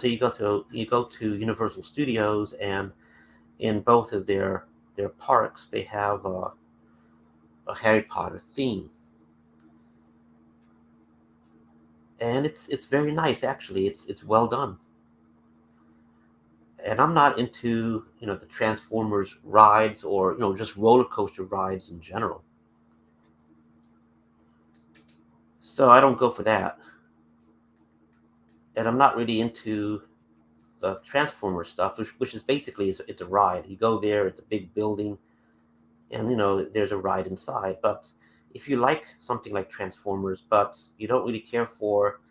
you go to Universal Studios, and in both of their parks they have a Harry Potter theme, and it's very nice actually. It's well done. And I'm not into the Transformers rides, or just roller coaster rides in general. So I don't go for that. And I'm not really into the Transformers stuff, which is basically it's a ride. You go there, it's a big building, and there's a ride inside. But if you like something like Transformers, but you don't really care for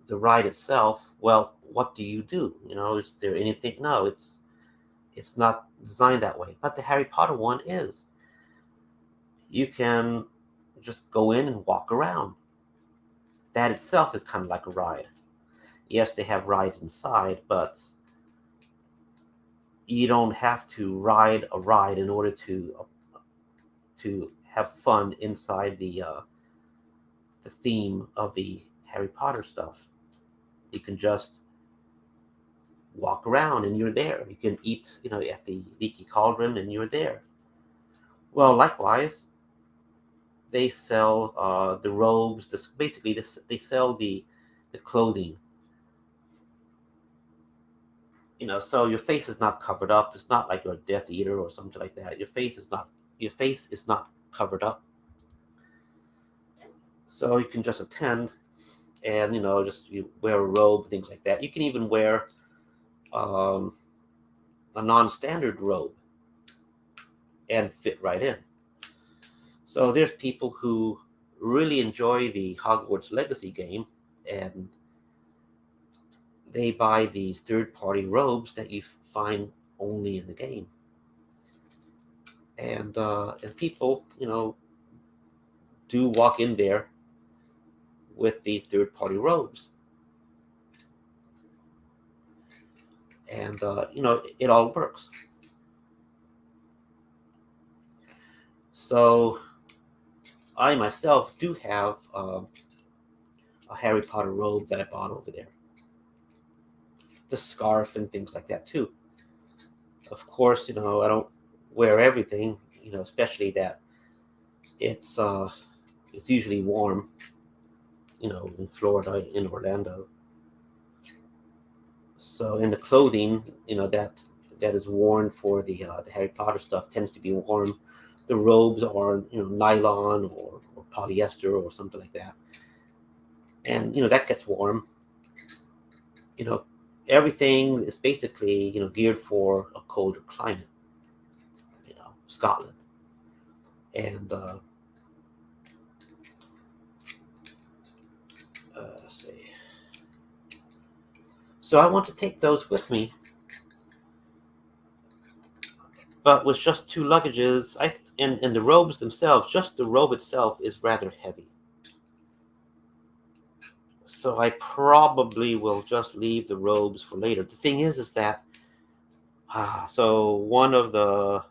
the ride itself, well, what do you do? Is there anything? No, it's not designed that way. But the Harry Potter one is. You can just go in and walk around. That itself is kind of like a ride. Yes, they have rides inside, but you don't have to ride a ride in order to have fun inside the theme of the Harry Potter stuff. You can just walk around and you're there. You can eat, at the Leaky Cauldron and you're there. Well, likewise, they sell the robes. Basically, they sell the clothing. So your face is not covered up. It's not like you're a Death Eater or something like that. Your face is not covered up. So you can just attend, and just you wear a robe, things like that. You can even wear um, a non-standard robe and fit right in. So there's people who really enjoy the Hogwarts Legacy game, and they buy these third-party robes that you find only in the game. And people, do walk in there with these third-party robes, and it all works. So I myself do have a Harry Potter robe that I bought over there. The scarf and things like that too. Of course, I don't wear everything, especially that it's it's usually warm, in Florida, in Orlando. So in the clothing, that is worn for the Harry Potter stuff tends to be warm. The robes are nylon or polyester or something like that, and that gets warm. You know, Everything is basically geared for a colder climate. Scotland, and let's see. So I want to take those with me, but with just two luggages, and the robes themselves, just the robe itself is rather heavy. So I probably will just leave the robes for later. The thing is that so one of the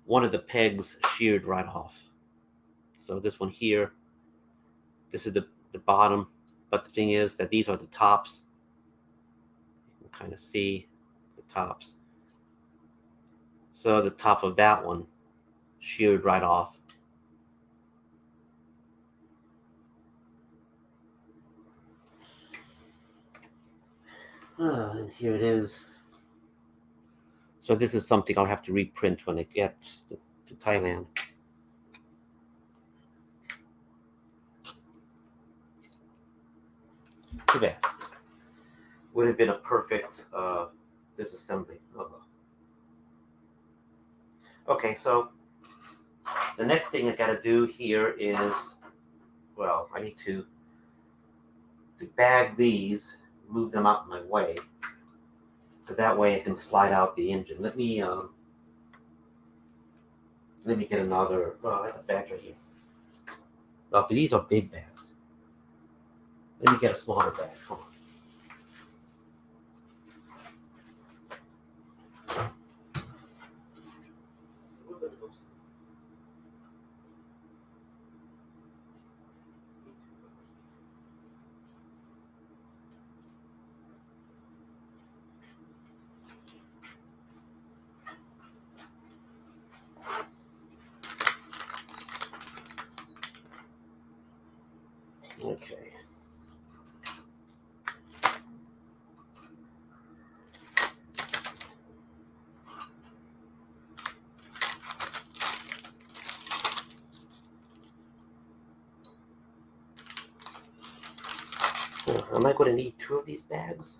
one of the pegs sheared right off. So this one here, this is the bottom, but the thing is that these are the tops. You can kind of see the tops. So the top of that one sheared right off. And here it is. So this is something I'll have to reprint when I get to Thailand. Too bad. Would have been a perfect disassembly. Okay, so the next thing I gotta do here is, well, I need to bag these, move them out of my way, so that way I can slide out the engine. Let me get another. Well, I have a bag right here. Oh, but these are big bags. Let me get a smaller bag. Hold on. Okay. Am I going to need two of these bags?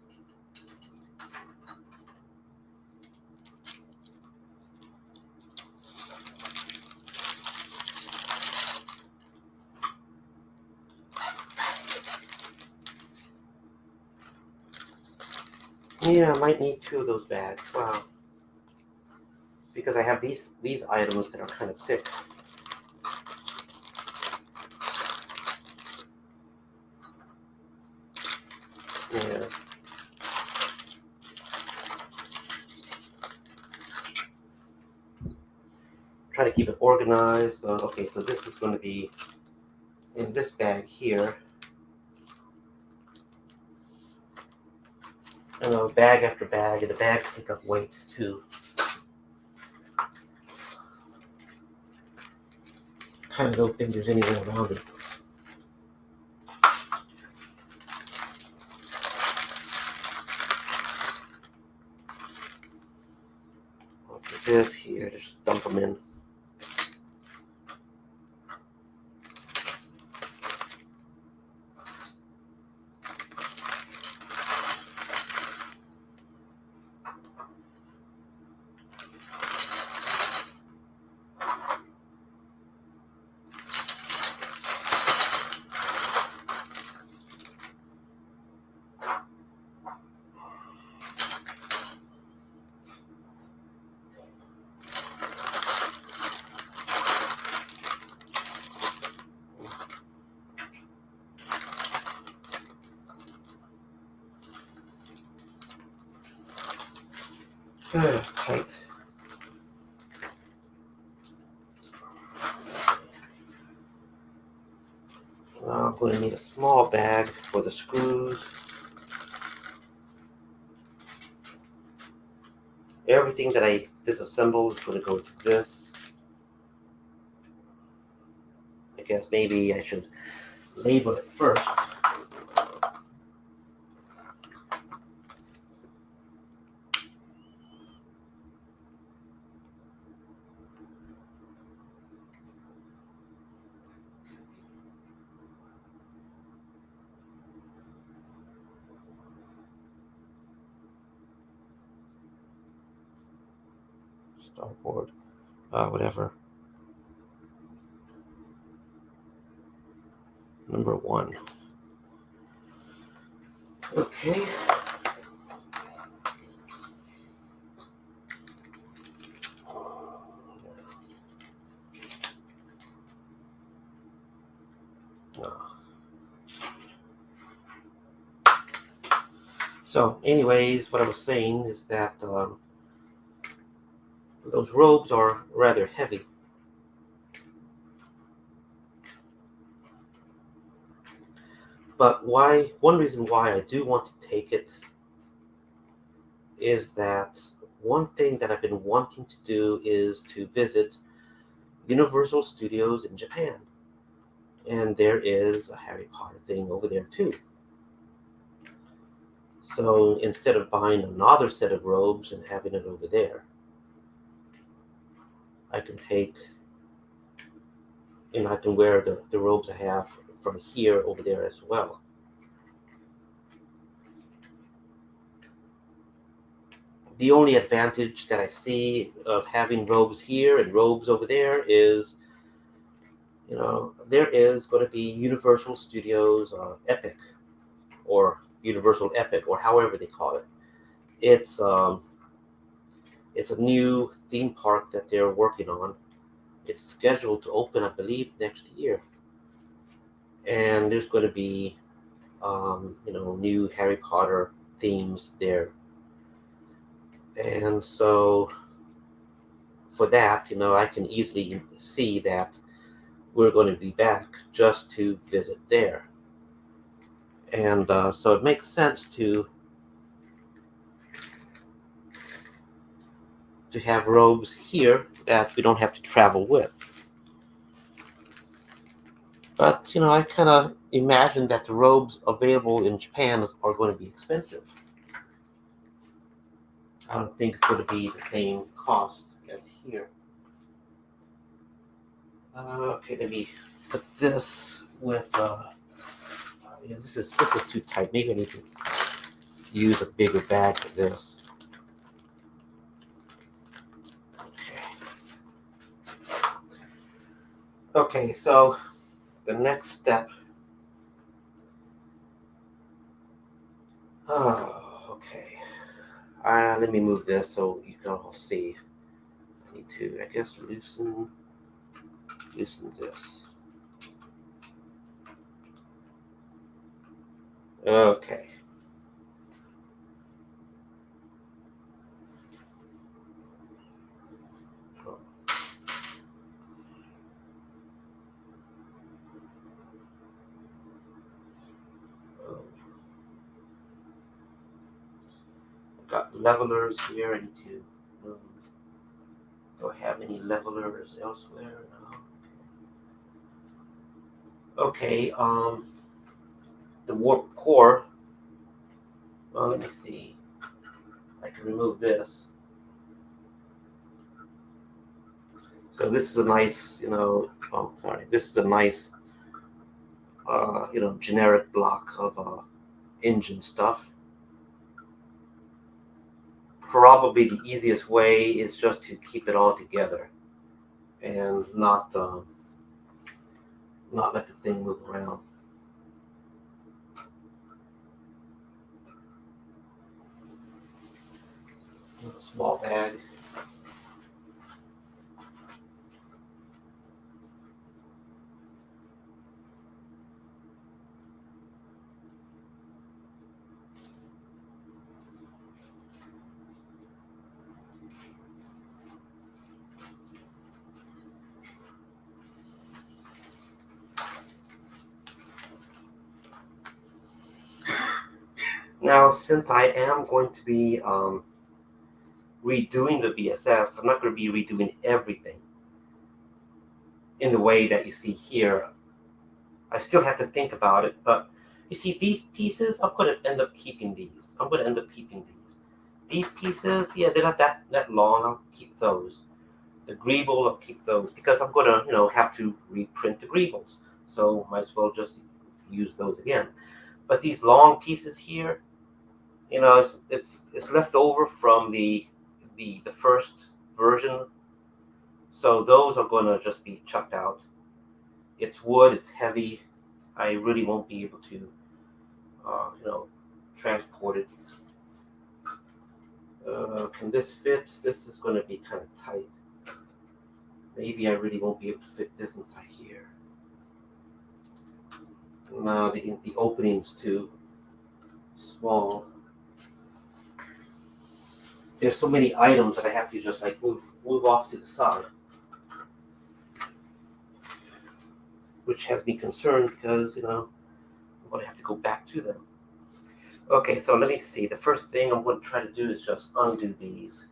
Yeah, I might need two of those bags. Wow. Because I have these items that are kind of thick. Yeah. Try to keep it organized. So, okay, so this is going to be in this bag here. Bag after bag, and the bags take up weight too. Kind of don't think there's anywhere around it. Okay, this here, just dump them in. Tight. Now I'm going to need a small bag for the screws. Everything that I disassemble is going to go to this. I guess maybe I should label it first. Starboard, whatever. Number 1. Okay. So, anyways, what I was saying is that those robes are rather heavy. But one reason why I do want to take it is that one thing that I've been wanting to do is to visit Universal Studios in Japan. And there is a Harry Potter thing over there too. So instead of buying another set of robes and having it over there, I can take, I can wear the robes I have from here over there as well. The only advantage that I see of having robes here and robes over there is, there is going to be Universal Studios Epic, or Universal Epic, or however they call it. It's a new theme park that they're working on. It's scheduled to open, I believe, next year, and there's going to be, new Harry Potter themes there. And so, for that, I can easily see that we're going to be back just to visit there. And so it makes sense to have robes here that we don't have to travel with. But, I kind of imagine that the robes available in Japan are going to be expensive. I don't think it's going to be the same cost as here. Okay, let me put this with, this is too tight. Maybe I need to use a bigger bag for this. Okay, so the next step. Oh, okay. Let me move this so you can all see. I need to, I guess, loosen this. Okay. Got levelers here. I need to move. Do I have any levelers elsewhere? No. Okay, the warp core. Well, let me see. I can remove this. So this is a nice, this is a nice, generic block of engine stuff. Probably the easiest way is just to keep it all together and not let the thing move around. Small bag. Now, since I am going to be redoing the VSS, I'm not going to be redoing everything in the way that you see here. I still have to think about it, but you see these pieces, I'm going to end up keeping these. I'm going to end up keeping these. These pieces, yeah, they're not that long. I'll keep those. The greeble, I'll keep those because I'm going to, have to reprint the greebles. So might as well just use those again. But these long pieces here, it's left over from the first version. So those are going to just be chucked out. It's wood, it's heavy. I really won't be able to, transport it. Can this fit? This is going to be kind of tight. Maybe I really won't be able to fit this inside here. No, the opening's too small. There's so many items that I have to just like move off to the side, which has me concerned because I'm going to have to go back to them. Okay, so let me see. The first thing I'm going to try to do is just undo these.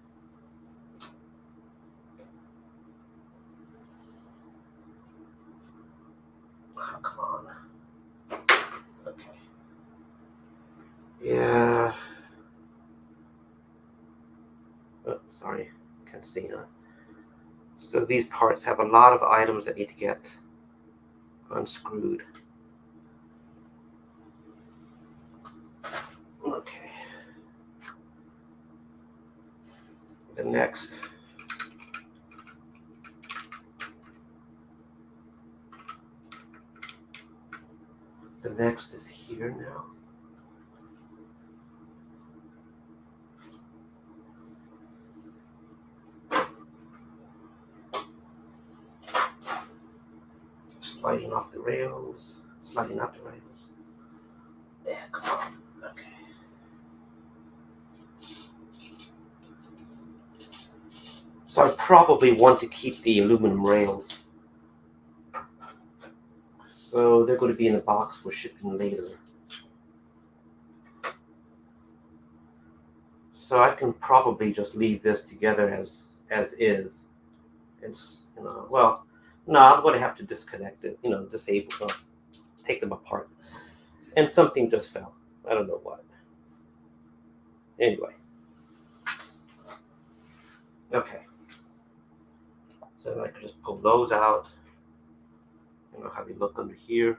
Oh, come on. Okay. Yeah. Oh, sorry. Can't see now. So these parts have a lot of items that need to get unscrewed. Okay. The next is here now. Sliding off the rails, sliding out the rails. Yeah, come on. Okay. So I probably want to keep the aluminum rails. So they're going to be in the box for shipping later. So I can probably just leave this together as is. It's, well, no, I'm going to have to disconnect it, disable them, take them apart. And something just fell. I don't know what. Anyway. Okay. So then I can just pull those out. How they look under here.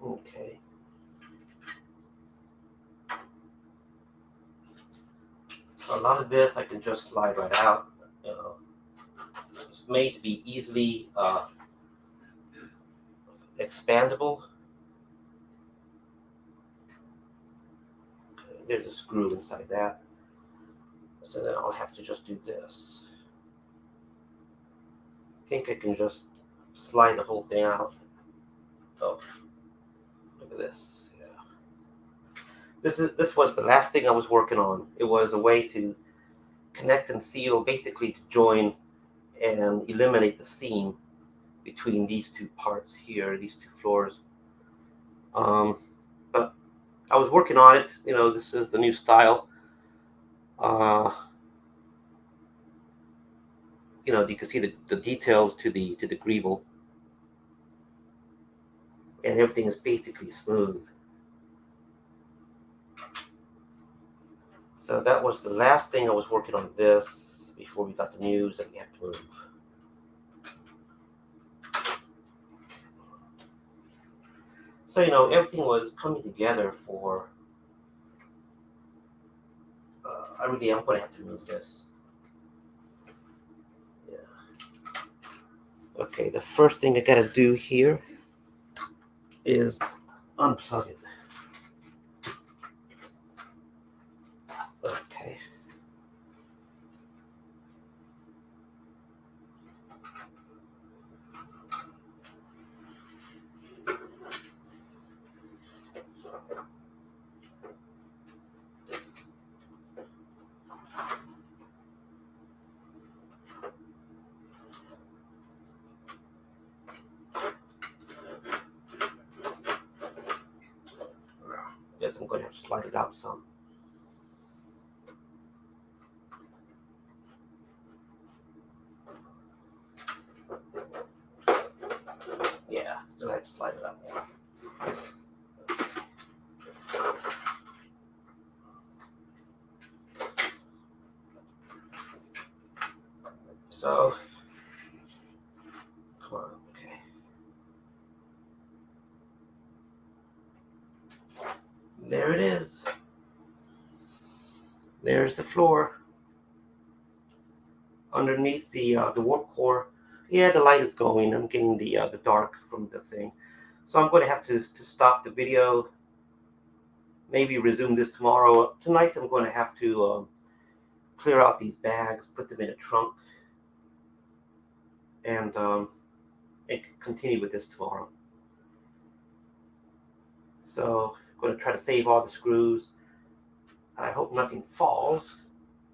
Okay. So a lot of this I can just slide right out. It's made to be easily expandable. Okay, there's a screw inside that. So then I'll have to just do this. I think I can just slide the whole thing out. Oh, look at this. Yeah. This was the last thing I was working on. It was a way to connect and seal, basically to join and eliminate the seam between these two parts here, these two floors. But I was working on it. This is the new style. You can see the details to the greeble, and everything is basically smooth. So that was the last thing I was working on this before we got the news that we have to move. So everything was coming together for. I really am going to have to move this. Yeah. Okay, the first thing I got to do here is unplug it. Okay. Yes, I'm going to have to slide it out some. Yeah, still have to slide it out more. So, come on, okay. There it is. There's the floor. Underneath the warp core. Yeah, the light is going. I'm getting the dark from the thing. So I'm going to have to stop the video. Maybe resume this tomorrow. Tonight I'm going to have to clear out these bags, put them in a trunk, and continue with this tomorrow. So I'm going to try to save all the screws. I hope nothing falls.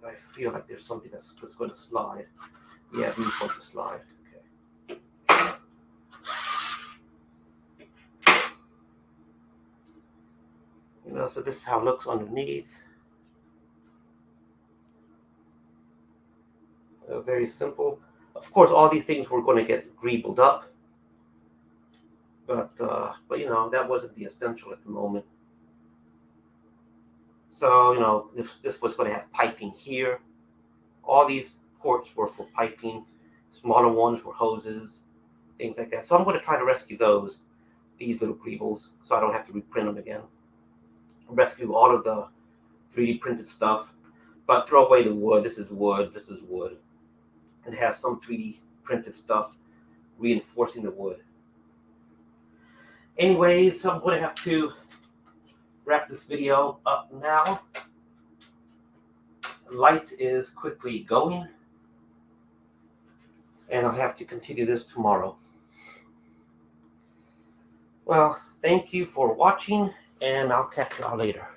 I feel like there's something that's going to slide. Yeah, these want to slide. Okay. You know, so this is how it looks underneath. Very simple. Of course, all these things were going to get greebled up, but you know, that wasn't the essential at the moment. So you know, this was going to have piping here. All these ports were for piping. Smaller ones were hoses, things like that. So I'm going to try to rescue these little greebles, so I don't have to reprint them again. Rescue all of the 3D printed stuff, but throw away the wood. This is wood. This is wood. It has some 3D printed stuff reinforcing the wood. Anyways, so I'm going to have to wrap this video up now. Light is quickly going, and I'll have to continue this tomorrow. Well, thank you for watching, and I'll catch y'all later.